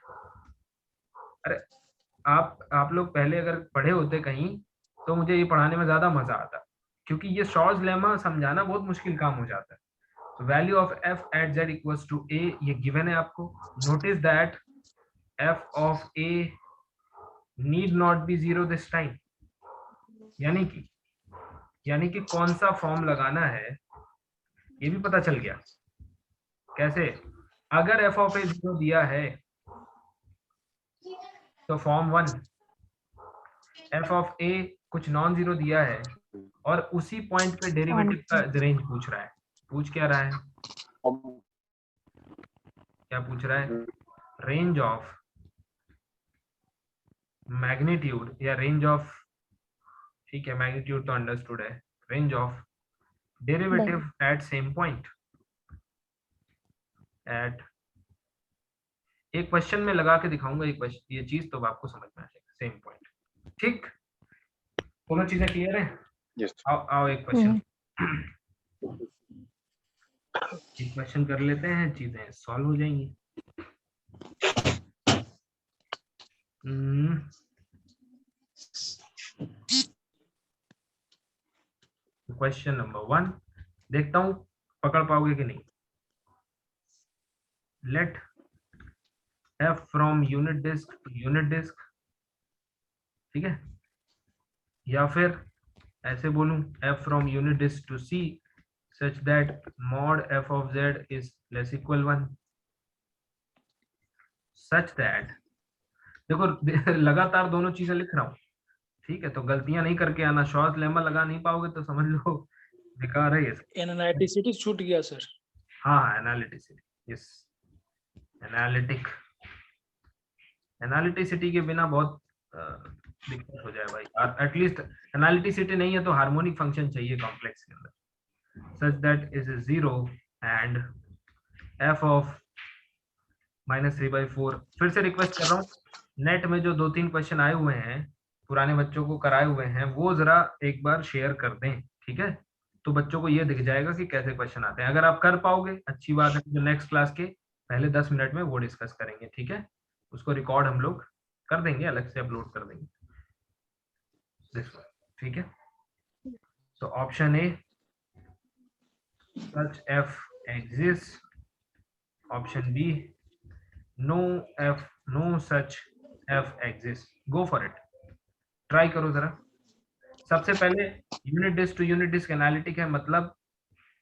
अरे आप लोग पहले अगर पढ़े होते कहीं तो मुझे ये पढ़ाने में ज्यादा मजा आता, क्योंकि ये शॉर्ट्स लेमा समझाना बहुत मुश्किल काम हो जाता है। तो value of f at z equals to a, ये गिवन है आपको। Notice that f of a need not be 0 this time, यानी कि कौन सा फॉर्म लगाना है ये भी पता चल गया। कैसे? अगर f ऑफ a 0 दिया है तो फॉर्म 1, f ऑफ a कुछ नॉन जीरो दिया है और उसी पॉइंट पे डेरिवेटिव का रेंज पूछ रहा है। पूछ क्या रहा है? क्या पूछ रहा है? रेंज ऑफ मैग्नीट्यूड या रेंज ऑफ, ठीक है मैग्नीट्यूड तो अंडरस्टूड है, range of derivative at same point, at, एक क्वेश्चन में लगा के दिखाऊंगा एक क्वेश्चन, ये चीज तो आपको समझ में आ जाएगा, सेम पॉइंट। ठीक, दोनों चीजें क्लियर है? यस आओ एक क्वेश्चन, एक क्वेश्चन कर लेते हैं, चीजें सॉल्व हो जाएंगी। क्वेश्चन नंबर 1 देखता हूं पकड़ पाओगे कि नहीं। Let f from unit disc to unit disc, ठीक है, या फिर ऐसे बोलूं f from unit disc to c such that mod f of z is less equal 1, such that, देखो लगातार दोनों चीजें लिख रहा हूँ, ठीक है, तो गलतियां नहीं करके आना, शॉर्ट लेमा लगा नहीं पाओगे तो समझ लो बेकार है ये सब। एनालिटिसिटी छूट गया सर। हाँ एनालिटिसिटी, यस एनालिटिसिटी के बिना बहुत दिक्कत हो जाए भाई, एटलीस्ट एनालिटिसिटी नहीं है तो हार्मोनिक फंक्शन चाहिए कॉम्प्लेक्स के अंदर, such that is 0 and f of -3/4। फिर से रिक्वेस्ट कर रहा हूँ, नेट में जो 2-3 क्वेश्चन आए हुए हैं पुराने बच्चों को कराए हुए हैं वो जरा एक बार शेयर कर दें, ठीक है, तो बच्चों को ये दिख जाएगा कि कैसे क्वेश्चन आते हैं। अगर आप कर पाओगे अच्छी बात है, तो नेक्स्ट क्लास के पहले 10 मिनट में वो डिस्कस करेंगे, ठीक है, उसको रिकॉर्ड हम लोग कर देंगे, अलग से अपलोड कर देंगे, ठीक है। तो option A such f exists, option B no such f exists, go for it, try करो जरा। सबसे पहले unit disc to unit disc analytic है मतलब,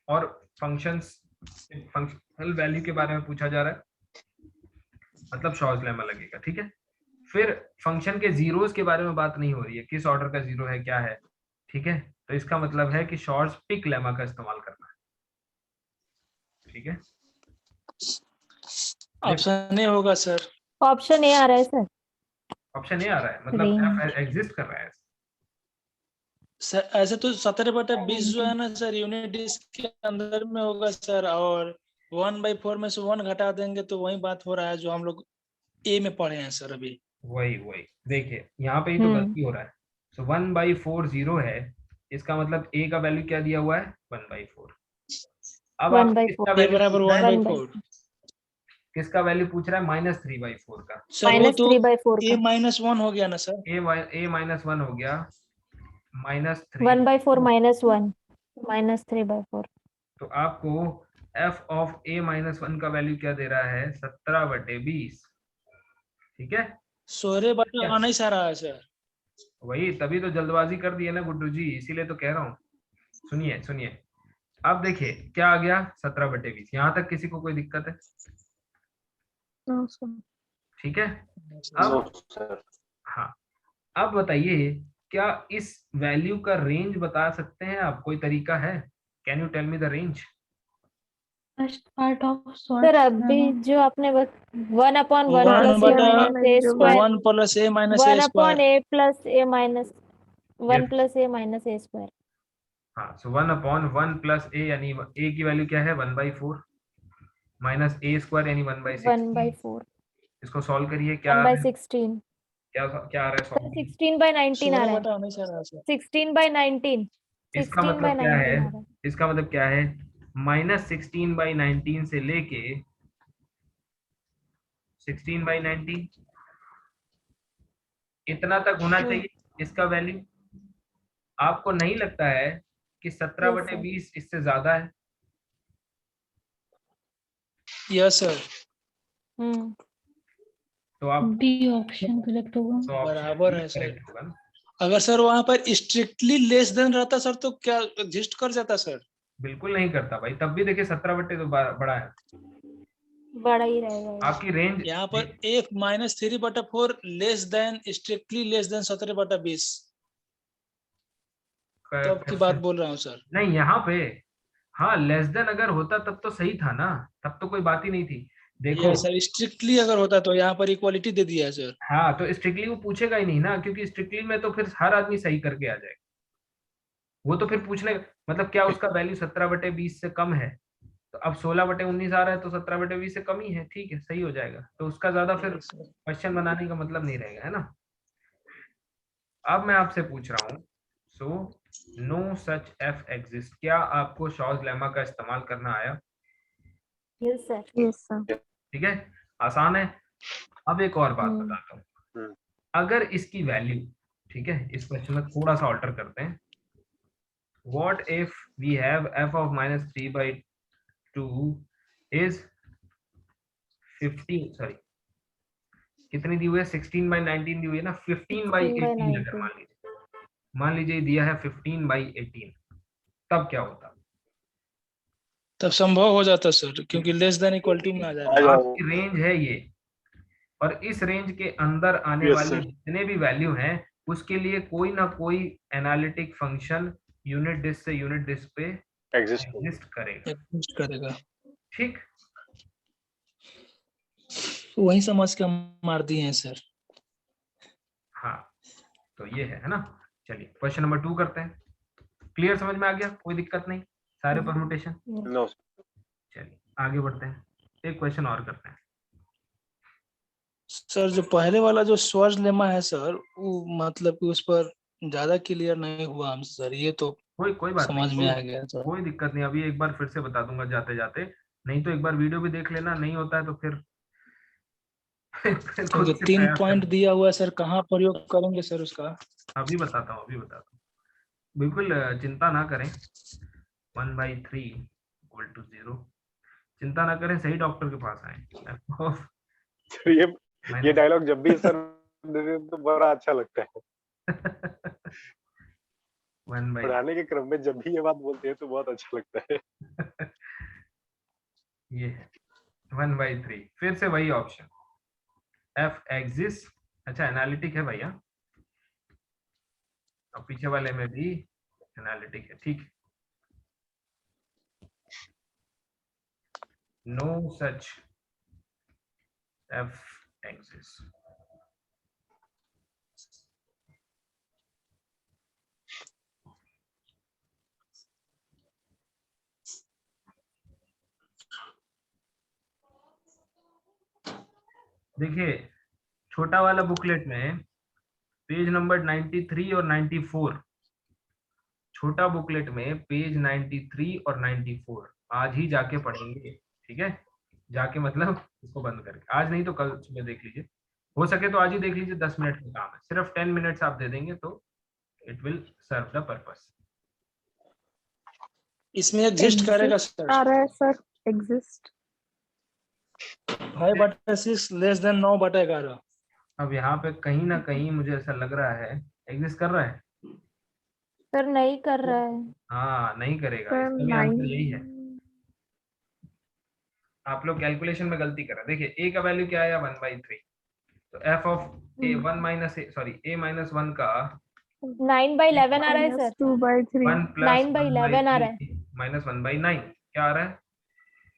और फंक्शंस फंक्शनल वैल्यू के बारे में पूछा जा रहा है मतलब शॉर्ट्स लेमा लगेगा, ठीक है। फिर फंक्शन के जीरोस के बारे में बात नहीं हो रही है, किस ऑर्डर का जीरो है क्या है, ठीक है, तो इसका मतलब है कि शॉर्ट्स पिक लेमा का इस्तेमाल करना है, ठीक है। ऑप्शन ए होगा सर। ऑप्शन ए आ रहा है सर। ऑप्शन ए आ रहा है मतलब f एग्जिस्ट कर रहा है। सर ऐसे तो 17/20 जो है ना सर यूनिट डिस्क के अंदर में होगा सर, और 1/4 में से 1 घटा देंगे तो वही बात हो रहा है जो हम लोग ए में पढ़े हैं सर अभी। वही देखिए यहाँ पे ही तो गलती हो रहा है। सो 1/4 0 है, इसका मतलब a का वैल्यू क्या दिया हुआ है 1/4। अब आप किसका ए वैल्यू बराबर 1/4 किसका वैल्यू पूछ रहा है -3/4 का। सर वो तो -3/4 a -1 हो गया ना सर। a -1 हो गया -3 1/4 -1 -3/4। तो आपको f ऑफ a -1 का वैल्यू क्या दे रहा है 17/20, ठीक है। 16 आना ही सारा है सर। वही तभी तो जल्दबाजी कर दी है ना गुड्डू जी, इसीलिए तो कह रहा हूँ। सुनिए अब देखिए क्या आ गया 17/20, यहाँ तक किसी को कोई दिक्कत है? ठीक है। अब हाँ अब बताइए क्या इस वैल्यू का रेंज बता सकते हैं आप, कोई तरीका है? Can you tell me the range? First part of sir अभी जो आपने 1/1 + 1 + a² 1 + a - a² 1/a + a - a²। हाँ सो 1/1 + a यानी a की वैल्यू क्या है 1/4 माइनस a² यानी 1/16। 1/4 इसको सॉल्व करिए, क्या आ रहा है? 1/16 क्या आ रहा है सॉल्व? 16/19 आ रहा है। 16/19 इसका मतलब क्या है? इसका मतलब क्या है -16/19 से लेके 16/19 इतना तक होना चाहिए इसका वैल्यू। आपको नहीं लगता है कि 17/20 इससे ज्यादा है? Yes sir. तो आप बी ऑप्शन करेक्ट होगा। तो option बराबर B है सर। correct होगा ना? अगर सर वहां पर स्ट्रिक्टली लेस देन रहता सर तो क्या एग्जिस्ट कर जाता सर? बिल्कुल नहीं करता भाई, तब भी देखिए 17/20 तो बड़ा है, बड़ा ही रहेगा। आपकी रेंज यहाँ पर एक -3/4 less than strictly less than 17/20 तब की बात बोल रहा हूँ सर। नहीं यहाँ पे हाँ लेस देन अगर होता तब तो सही था ना, तब तो कोई बात ही नहीं थी। देखो सर स्ट्रिक्टली अगर होता तो यहाँ पर इक्वालिटी दे दिया है सर। हाँ, तो स्ट्रिक्टली वो पूछेगा ही नहीं ना, क्योंकि स्ट्रिक्टली में तो फिर हर आदमी सही करके आ जाएगा। वो तो फिर पूछने मतलब क्या उसका वैल्यू 17/20 से कम है, तो अब 16/19 आ रहा है तो 17/20 से कम ही है, ठीक है, सही हो जाएगा। तो उसका ज्यादा फिर क्वेश्चन बनाने का मतलब नहीं रहेगा, है ना। अब मैं आपसे पूछ रहा हूँ, so no such f exist, क्या आपको शॉर्स लेमा का इस्तेमाल करना आया? Yes sir. Yes sir. ठीक है, आसान है। अब एक और बात हम्म। बताता हूँ, हम्म। अगर इसकी वैल्यू, ठीक है, इस क्वेश्चन में थोड़ा सा ऑल्टर करते हैं। What if we have f of -3/2 is 15, sorry कितनी दी हुई है, 16/19 दी हुई है ना, 15/18 अगर 16/19। मान लीजिए दिया है 15/18, तब क्या होता? तब संभव हो जाता सर, क्योंकि लेस देन इक्वल टू में आ जाएगा। आपकी रेंज है ये, और इस रेंज के अंदर आने Yes, वाले sir. जितने भी वैल्यू हैं उसके लिए कोई ना कोई एनालिटिक फंक्शन यूनिट डिस्क से यूनिट डिस्क पे एग्जिस्ट एग्जिस्ट करेगा, Exist करेगा, ठीक। वही समझ के हम मार दिए हैं सर। हाँ, तो ये है ना। चलिए क्वेश्चन नंबर 2 करते हैं। क्लियर, समझ में आ गया, कोई दिक्कत नहीं, सारे परम्यूटेशन। नो चलिए आगे बढ़ते हैं, एक क्वेश्चन और करते हैं। सर जो पहले वाला जो स्वर्ण लेमा है सर, वो मतलब कि उस पर ज्यादा क्लियर नहीं हुआ हम सर, ये तो कोई बात समझ नहीं, में आ गया सर। कोई दिक्कत नहीं, अभी एक बार फिर से बता दूंगा जाते जाते, नहीं तो एक बार वीडियो भी देख लेना, नहीं होता है तो फिर खुद क्योंकि से 3 प्रयास पॉइंट करना। दिया हुआ है सर, कहाँ प्रयोग करेंगे सर उसका? अभी बताता हूँ, बिल्कुल चिंता ना करें। 1/3 = 0, चिंता ना करें, सही डॉक्टर के पास आए। तो ये डायलॉग जब भी सर देते हैं तो बड़ा अच्छा लगता है। 1/3 पढ़ाने के क्रम में जब भी ये बात बोलते हैं तो बहुत अच्छा लगता है। ये है 1/3, फिर से वही ऑप्शन एफ एग्जिस्ट। अच्छा एनालिटिक है भैया, और पीछे वाले में भी एनालिटिक है, ठीक। No such f exist. देखिए छोटा वाला बुकलेट में पेज नंबर 93 और 94, छोटा बुकलेट में पेज 93 और 94 आज ही जाके पढ़ेंगे, ठीक है, जाके मतलब इसको बंद करके, आज नहीं तो कल सुबह देख लीजिए, हो सके तो आज ही देख लीजिए, 10 मिनट का काम है, सिर्फ 10 मिनट्स आप दे देंगे तो it will serve the purpose. इसमें एग्जिस्ट करेगा सर, आ रहा है सर, एग्जिस्ट 5/6 लेस देन 9/11। अब यहाँ पे कहीं ना कहीं मुझे ऐसा लग रहा है एग्जिस्ट कर रहा है, सर नहीं कर रहा है। हाँ नहीं करेगा, सर इसका भी आंसर यही है। 9। आप लोग कैलकुलेशन में गलती कर रहे हैं। देखिए a का वैल्यू क्या आया 1/3, तो f of a 1 minus sorry a minus 1 का 9/11 आ रहा है सर। 2/3 1 प्लस 9/11 आ रहा है। माइनस 1/9 क्या आ रहा है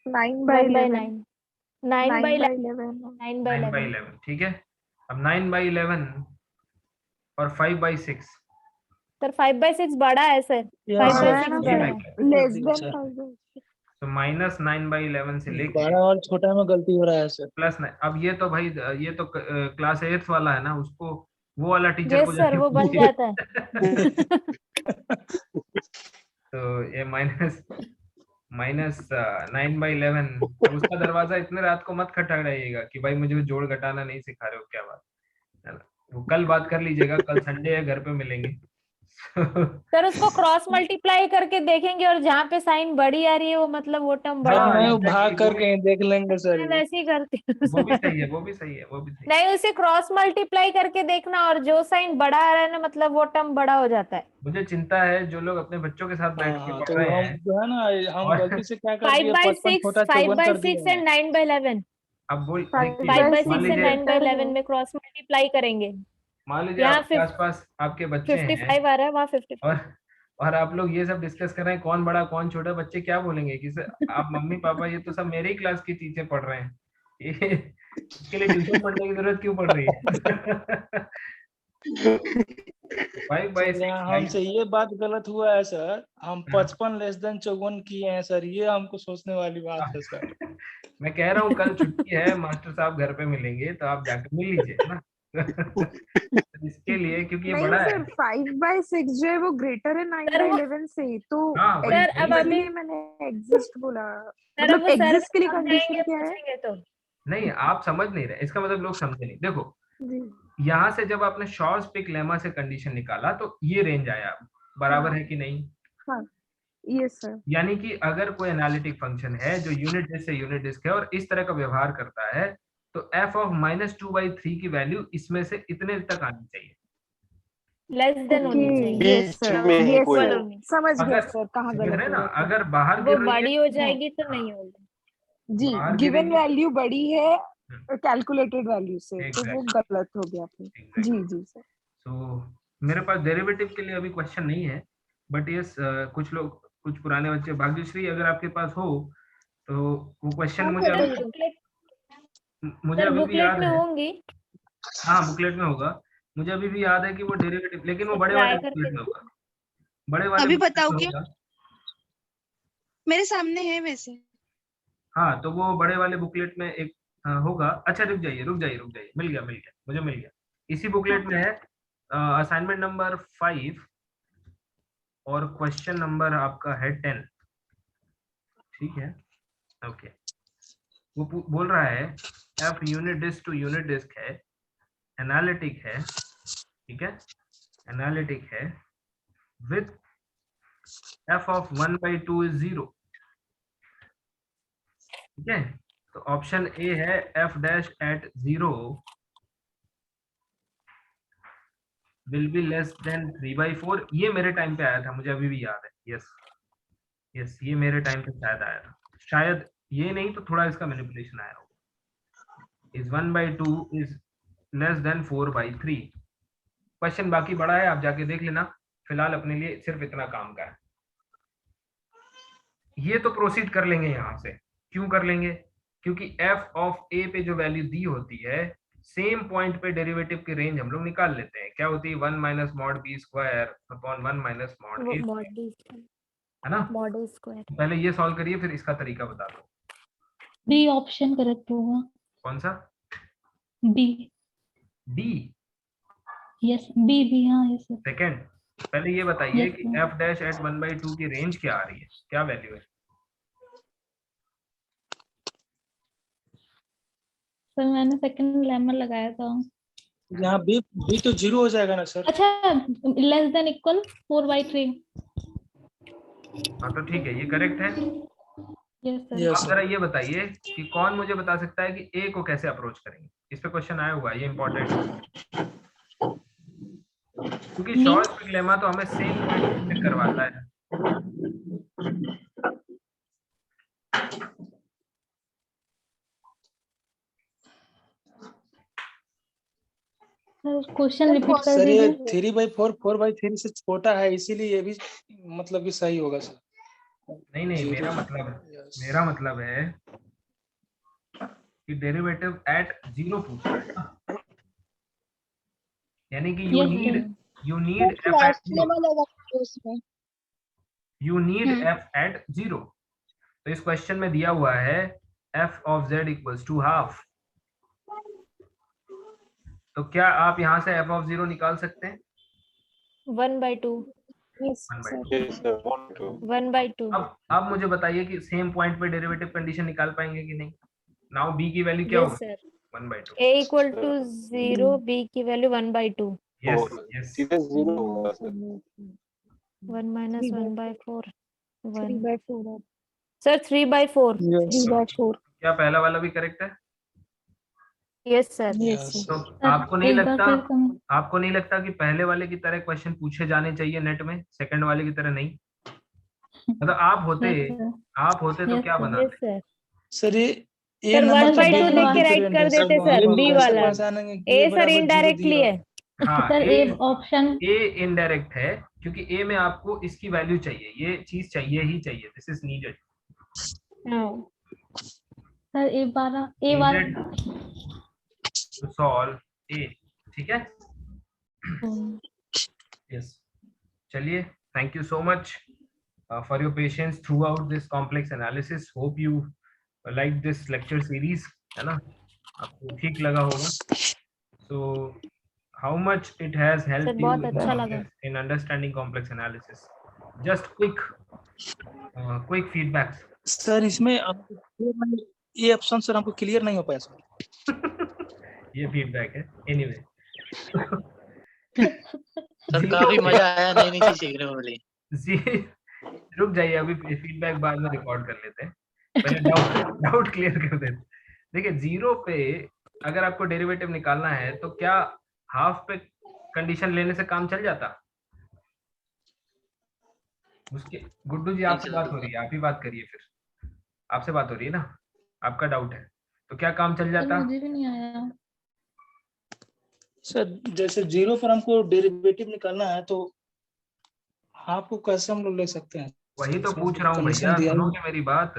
9/11 9/11 9/11, ठीक है। अब 9/11 और 5/6 सर 5/6 बड़ा है सर। Yes, 5/6 sir. बड़ा है। लेस देन सर, 5/6 तो माइनस 9/11 से लेके बड़ा और छोटा में गलती हो रहा है सर। प्लस 9। अब ये तो भाई ये तो क्लास 8 वाला है ना, उसको वो वाला टीचर यस को सर, जाके वो बन पूछिए। जाता है। तो ये माइनस 9/11, अब उसका दरवाजा इतने रात को मत खटखटाइएगा कि भाई मुझे जोड़ घटाना नहीं सिखा रहे हो क्या बात है ना? वो कल बात कर लीजिएगा, कल संडे है, घर पे मिलेंगे। सर उसको क्रॉस मल्टीप्लाई करके देखेंगे और जहाँ पे साइन बड़ी आ रही है वो मतलब वो टर्म बड़ा हाँ, हो नहीं, जाता वो भाग exactly, करके देख लेंगे है। सर। मैं वैसे ही करती वो भी हूँ। सही है, वो भी सही है, वो भी सही है। नहीं, उसे क्रॉस मल्टीप्लाई करके देखना और जो साइन बड़ा आ रहा है ना मतलब वो टर्म बड़ा हो जाता है। मुझे चिंता है जो लोग अपने बच्चों के साथ बैठ के हाँ, पढ़ तो रहे हम हैं, जो है ना, हम और गलती से क्या कर दिए, 55 5/6 छोटा 54 कर 5/6 दिए एंड 9/11। अब बोल 5/6 मान एंड लीजिए 9/11 में क्रॉस मल्टीप्लाई करेंगे। यहाँ आपके आसपास आपके बच्चे हैं 55 आ रहा है, वहाँ 55। और आप लोग ये सब डिस्कस कर रहे हैं कौन बड़ा कौन छोटा, बच्चे क्या बोलेंगे कि सर आप मम्मी पापा ये तो सब मेरे ही क्लास की चीजें पढ़ रहे हैं, इसके लिए ट्यूशन पढ़ने की जरूरत क्यों पड़ रही है? 5 by 6 यहाँ हमसे ये बात गलत हुआ है सर, हम 55 लेस देन 54 किए हैं सर, ये हमको सोचने वाली बात है सर। मैं कह रहा हूँ कल छुट्टी है, मास्टर साहब घर पे मिलेंगे तो आप जाकर मिल लीजिए ना। इसके लिए क्योंकि ये नहीं बड़ा है। सर 5/6 जो है वो ग्रेटर है 9/11 से, तो हाँ, वही- सर अब अभी इसलिए मैंने एग्जिस्ट बोला। सर अब मतलब वो सर एग्जिस्ट के लिए कंडीशन समझाएंगे क्या है? पूछेंगे तो। नहीं, आप समझ नहीं रहे, इसका मतलब लोग समझे नहीं। देखो जी यहाँ से जब आपने शॉर्ट-पिक लेमा से कंडीशन निकाला तो ये रेंज आया, बराबर है कि नहीं? हाँ यस सर। यानी कि अगर कोई एनालिटिक फंक्शन है जो यूनिट डिस्क से यूनिट डिस्क है और इस तरह का व्यवहार करता है, तो f ऑफ -2/3 की वैल्यू इसमें से इतने तक आनी चाहिए। लेस देन होनी ओके चाहिए, यस बीच सर, में ही यस कोई सर, हो। समझ गया अगर सर कहाँ समझ गलत रहे हो ना, रहा था। अगर बाहर वो गिर रही बड़ी है हो जाएगी तो नहीं होगी। जी बाहर गिवन गिरेगी तो- वैल्यू बड़ी है कैलकुलेटेड वैल्यू से, तो वो Exactly. गलत हो गया आपने। Exactly. जी जी सर। तो मेरे पास डेरिवेटिव के लिए अभी क्वेश्चन नहीं है, बट यस कुछ लोग, कुछ पुराने बच्चे, भाग्यश्री अगर आपके पास हो तो वो क्वेश्चन हाँ, मुझे सर, अभी सर भी बुकलेट याद में है। होंगी, हाँ, बुकलेट में होगा, मुझे अभी भी याद है कि वो डेरिवेटिव, लेकिन वो सर बड़े ट्राई वाले करके बुकलेट में होगा, बड़े वाले अभी बुकलेट बताओ में क्या? होगा। मेरे सामने है वैसे। हाँ, तो वो बड़े वाले बुकलेट में एक होगा। अच्छा रुक जाइए, मिल गया, मुझे मिल गया। इसी बुकलेट में है असाइनमेंट नंबर 5 और क्वेश्चन नंबर आपका है 10। ठीक है, ओके। वो बोल रहा है f unit disc to unit disc है, एनालिटिक है, ठीक है, एनालिटिक है विथ एफ ऑफ 1/2 इज 0। ठीक है, तो ऑप्शन ए है f dash at 0 will be less than 3/4। ये मेरे टाइम पे आया था, मुझे अभी भी याद है। यस, ये मेरे टाइम पे शायद आया था, शायद ये नहीं तो थोड़ा इसका मैनिपुलेशन आया होगा। Is 1/2 is less than 4/3। Question बाकी बड़ा है, आप जाके देख लेना, फिलहाल अपने लिए सिर्फ इतना काम का है। ये तो प्रोसीड कर लेंगे यहाँ से। क्यों कर लेंगे? क्योंकि f ऑफ a पे जो वैल्यू दी होती है, सेम पॉइंट पे डेरिवेटिव की रेंज हम लोग निकाल लेते हैं। क्या होती है? 1 minus mod b square upon 1 minus mod वो a, मॉडल है ना? Model square. पहले ये सॉल्व करिए, फिर इसका तरीका बता दो। बी ऑप्शन करेक्ट होगा। कौन सा? B, d yes b b, हाँ यस सर। सेकंड। पहले ये बताइए Yes, कि sir. f डैश एट 1/2 की रेंज क्या आ रही है, क्या वैल्यू है? सर मैंने सेकंड लेमन लगाया था। यहाँ बी तो 0 हो जाएगा ना सर। अच्छा, लेस देन इक्वल 4/3। हाँ तो ठीक है, ये करेक्ट है। Yes sir. यस आप सर। जरा ये बताइए कि कौन मुझे बता सकता है कि ए को कैसे अप्रोच करेंगे? इस पे क्वेश्चन आया हुआ है, ये इंपॉर्टेंट है, क्योंकि शॉर्ट लेमा तो हमें सेम पॉइंट करवाता है। सर क्वेश्चन रिपीट कर सर ये दीजिए। 3/4 4/3 से छोटा है, इसीलिए ये भी मतलब कि सही होगा सर। नहीं, मेरा मतलब है कि डेरिवेटिव एट 0 पूछ रहा है ना, यानी कि यू Yes, नीड तो f क्लास at 0, लेवल लगा दो उसमें। You need hmm. f at 0। तो इस क्वेश्चन में दिया हुआ है f of z equals to half. तो क्या आप यहाँ से f of 0 निकाल सकते हैं? 1/2 यस 1/2। सर। Yes, sir. 1/2 अब मुझे बताइए कि सेम पॉइंट पे डेरिवेटिव कंडीशन निकाल पाएंगे कि नहीं? नाउ b की वैल्यू क्या यस होगी? Sir. 1/2। a equal to 0, b की वैल्यू 1/2। यस सीधे 0 होगा सर। 1 minus 1/4 1 3/4 sir 3/4। 3/4 क्या पहला वाला भी करेक्ट है? Yes sir. यस तो सर आपको नहीं एक बार लगता, फिर कम। आपको नहीं लगता कि पहले वाले की तरह क्वेश्चन पूछे जाने चाहिए नेट में, सेकंड वाले की तरह नहीं? मतलब आप होते Yes, sir. तो Yes, क्या sir. बनाते? Yes sir. सर ये ए सर नंबर का 1/2 बहुत लिख के राइट डिफरेंट कर है देते सर, सर, हम b कैसे वाला। पहचानेंगे कि a ए सर बराबर 0 इनडायरेक्टली दिया? है। हाँ, sir A A option indirect है, क्योंकि ए में आपको इसकी वैल्यू चाहिए, ये चीज चाहिए ही चाहिए, दिस इज नीडेड। हाँ sir A12 to solve A, ठीक है? Yes. चलिए, thank you so much for your patience throughout this complex analysis. Hope you like this lecture series, है ना? आपको ठीक लगा होगा. So, how much it has sir helped you बहुत अच्छा लगा. in understanding complex analysis? Just quick feedbacks. Sir इसमें ये ऑप्शन सर हमको क्लियर नहीं हो पाया सर. ये फीडबैक है. Anyway. सर काफी मजा आया, नई नई चीज सीखने को मिली. रुक जाइए, अभी फीडबैक बाद में रिकॉर्ड कर लेते हैं. पहले डाउट क्लियर कर देते. देखिए, जीरो पे अगर आपको डेरिवेटिव निकालना है तो क्या हाफ पे कंडीशन लेने से काम चल जाता? उसके गुड्डू जी आपसे बात हो रही है, आप ही बात करिए. फिर आपसे बात हो रही है ना, आपका डाउट है तो क्या काम चल जाता? मुझे भी नहीं आया सर. जैसे जीरो पर हमको डेरिवेटिव निकालना है तो हाफ को कैसे हम लोग ले सकते हैं? वही तो पूछ रहा हूँ भैया, सुनोगे मेरी बात?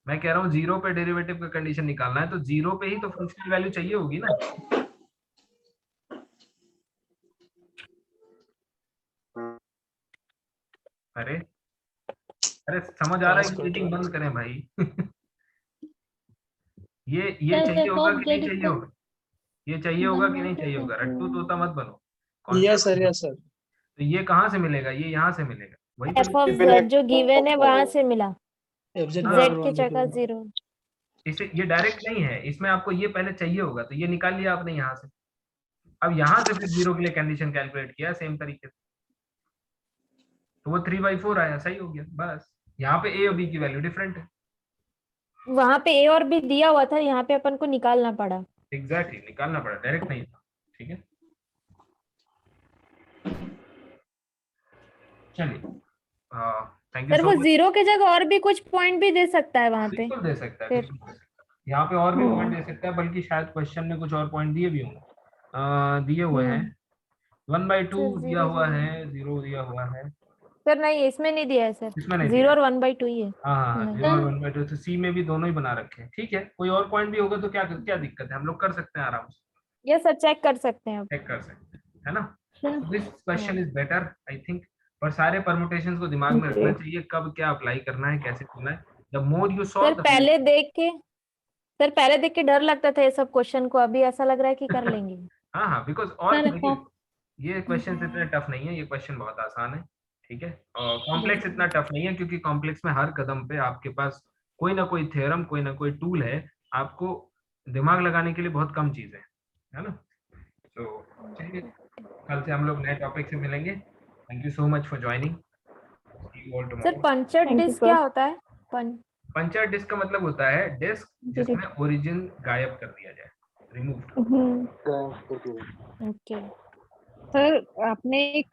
मैं कह रहा हूँ जीरो पे डेरिवेटिव का कंडीशन निकालना है तो जीरो पे ही तो फंक्शनल वैल्यू चाहिए होगी ना. अरे समझ आ रहा है कि मीटिंग बंद करें भाई. ये चाहिए होगा कि नहीं चाहिए होगा? ये चाहिए होगा कि नहीं चाहिए होगा? रट्टू तोता मत बनो. Yes sir, yes sir. तो ये कहाँ से मिलेगा? ये यहाँ से मिलेगा. वही एफ ऑफ जेड जो गिवन है वहां से मिला. FZ जेड की जगह 0. इसे ये डायरेक्ट नहीं है, इसमें आपको ये पहले चाहिए होगा तो ये निकाल लिया आपने यहाँ से. अब यहाँ से फिर जीरो के लिए कंडीशन कैलकुलेट किया सेम तरीके से, तो वो 3/4 आया. सही हो गया. बस यहाँ पे ए और बी की वैल्यू डिफरेंट है. वहां पे ए और बी दिया हुआ था, यहाँ पे अपन को निकालना पड़ा. एग्जैक्टली, निकालना पड़ा, डायरेक्ट नहीं था. ठीक है, चलिए. थैंक यू सर सो वो मच. जीरो की जगह और भी कुछ पॉइंट भी दे सकता है वहां पे. बिल्कुल दे सकता है, फिर- बिल्कुल दे सकता है. यहाँ पे और भी पॉइंट दे सकता है, बल्कि शायद क्वेश्चन में कुछ और पॉइंट दिए भी होंगे. दिए हुए हैं 1/2 सर, दिया 0 हुआ है, 0 दिया हुआ है. सर नहीं, इसमें नहीं दिया है सर. इसमें नहीं 0 और 1/2 ही है. हाँ, नहीं। 0 और 1/2. तो सी में भी दोनों ही बना रखे हैं. ठीक है, कोई और पॉइंट भी होगा तो क्या दिक्कत है? हम लोग कर सकते हैं आराम से, ये सर चेक कर सकते हैं आप. चेक कर सकते हैं, है ना? Sir. This question is better I think. पर सारे परम्यूटेशंस को दिमाग में रखना चाहिए, कब क्या अप्लाई करना है, कैसे करना है. The more you sir solve पहले देख के डर लगता था ये सब क्वेश्चन को, अभी ऐसा लग रहा है कि कर लेंगे. हाँ, बिकॉज और सर, देखिए, ये क्वेश्चन इतने टफ नहीं है, ये क्वेश्चन बहुत आसान है. ठीक है, और कॉम्प्लेक्स इतना टफ नहीं है, क्योंकि कॉम्प्लेक्स में हर कदम पे आपके पास कोई ना कोई थ्योरम, कोई ना कोई टूल है. आपको दिमाग लगाने के लिए बहुत कम चीजें है ना. तो चलिए, कल से हम लोग नए टॉपिक से मिलेंगे. Thank you so much for joining. Sir पंचर Thank you, डिस्क sir. क्या होता है? पंचर डिस्क का मतलब होता है डिस्क जिसमें ओरिजिन गायब कर दिया जाए, रिमूव. ओके. सर आपने एक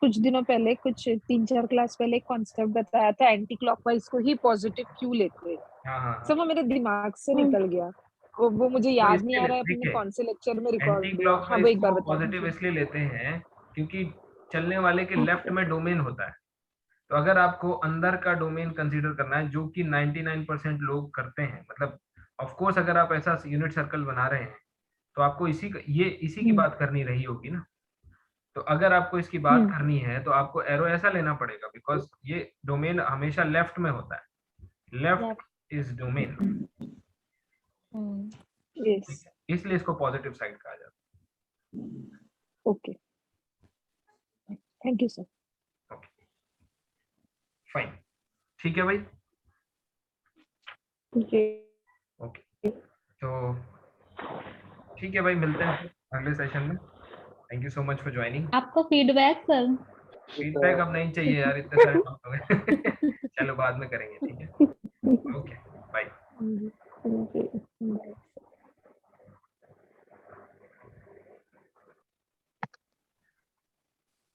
कुछ दिनों पहले, कुछ 3-4 क्लास पहले एक कॉन्सेप्ट बताया था, एंटी क्लॉकवाइज को ही पॉजिटिव क्यों लेते हैं. हाँ, सर वो मेरे दिमाग से निकल गया. वो मुझे याद नहीं आ रहा है ठीक अपने है. कौन से लेक्चर में एंटी रिकॉर्ड हुआ. हाँ, वो क्लॉकवाइज एक बार को बताओ. पॉजिटिव इसलिए लेते हैं क्योंकि चलने वाले के लेफ्ट में डोमेन होता है. तो अगर आपको अंदर का डोमेन कंसीडर करना है, जो कि 99% लोग करते हैं, मतलब ऑफ कोर्स अगर आप ऐसा यूनिट सर्कल बना रहे हैं तो आपको इसी की बात करनी रही होगी ना. तो अगर आपको इसकी बात करनी है तो आपको एरो ऐसा लेना पड़ेगा, बिकॉज ये डोमेन हमेशा लेफ्ट में होता है. Left is domain, yes. इसलिए इसको पॉजिटिव साइड कहा जाता है. Okay, thank you sir. Fine, ठीक है भाई. ओके, तो ठीक है भाई, मिलते हैं अगले सेशन में. Thank you so much for joining. आपको फीडबैक सर. फीडबैक अब नहीं चाहिए यार, इतने सारे काम हो गए. चलो बाद में करेंगे, ठीक है.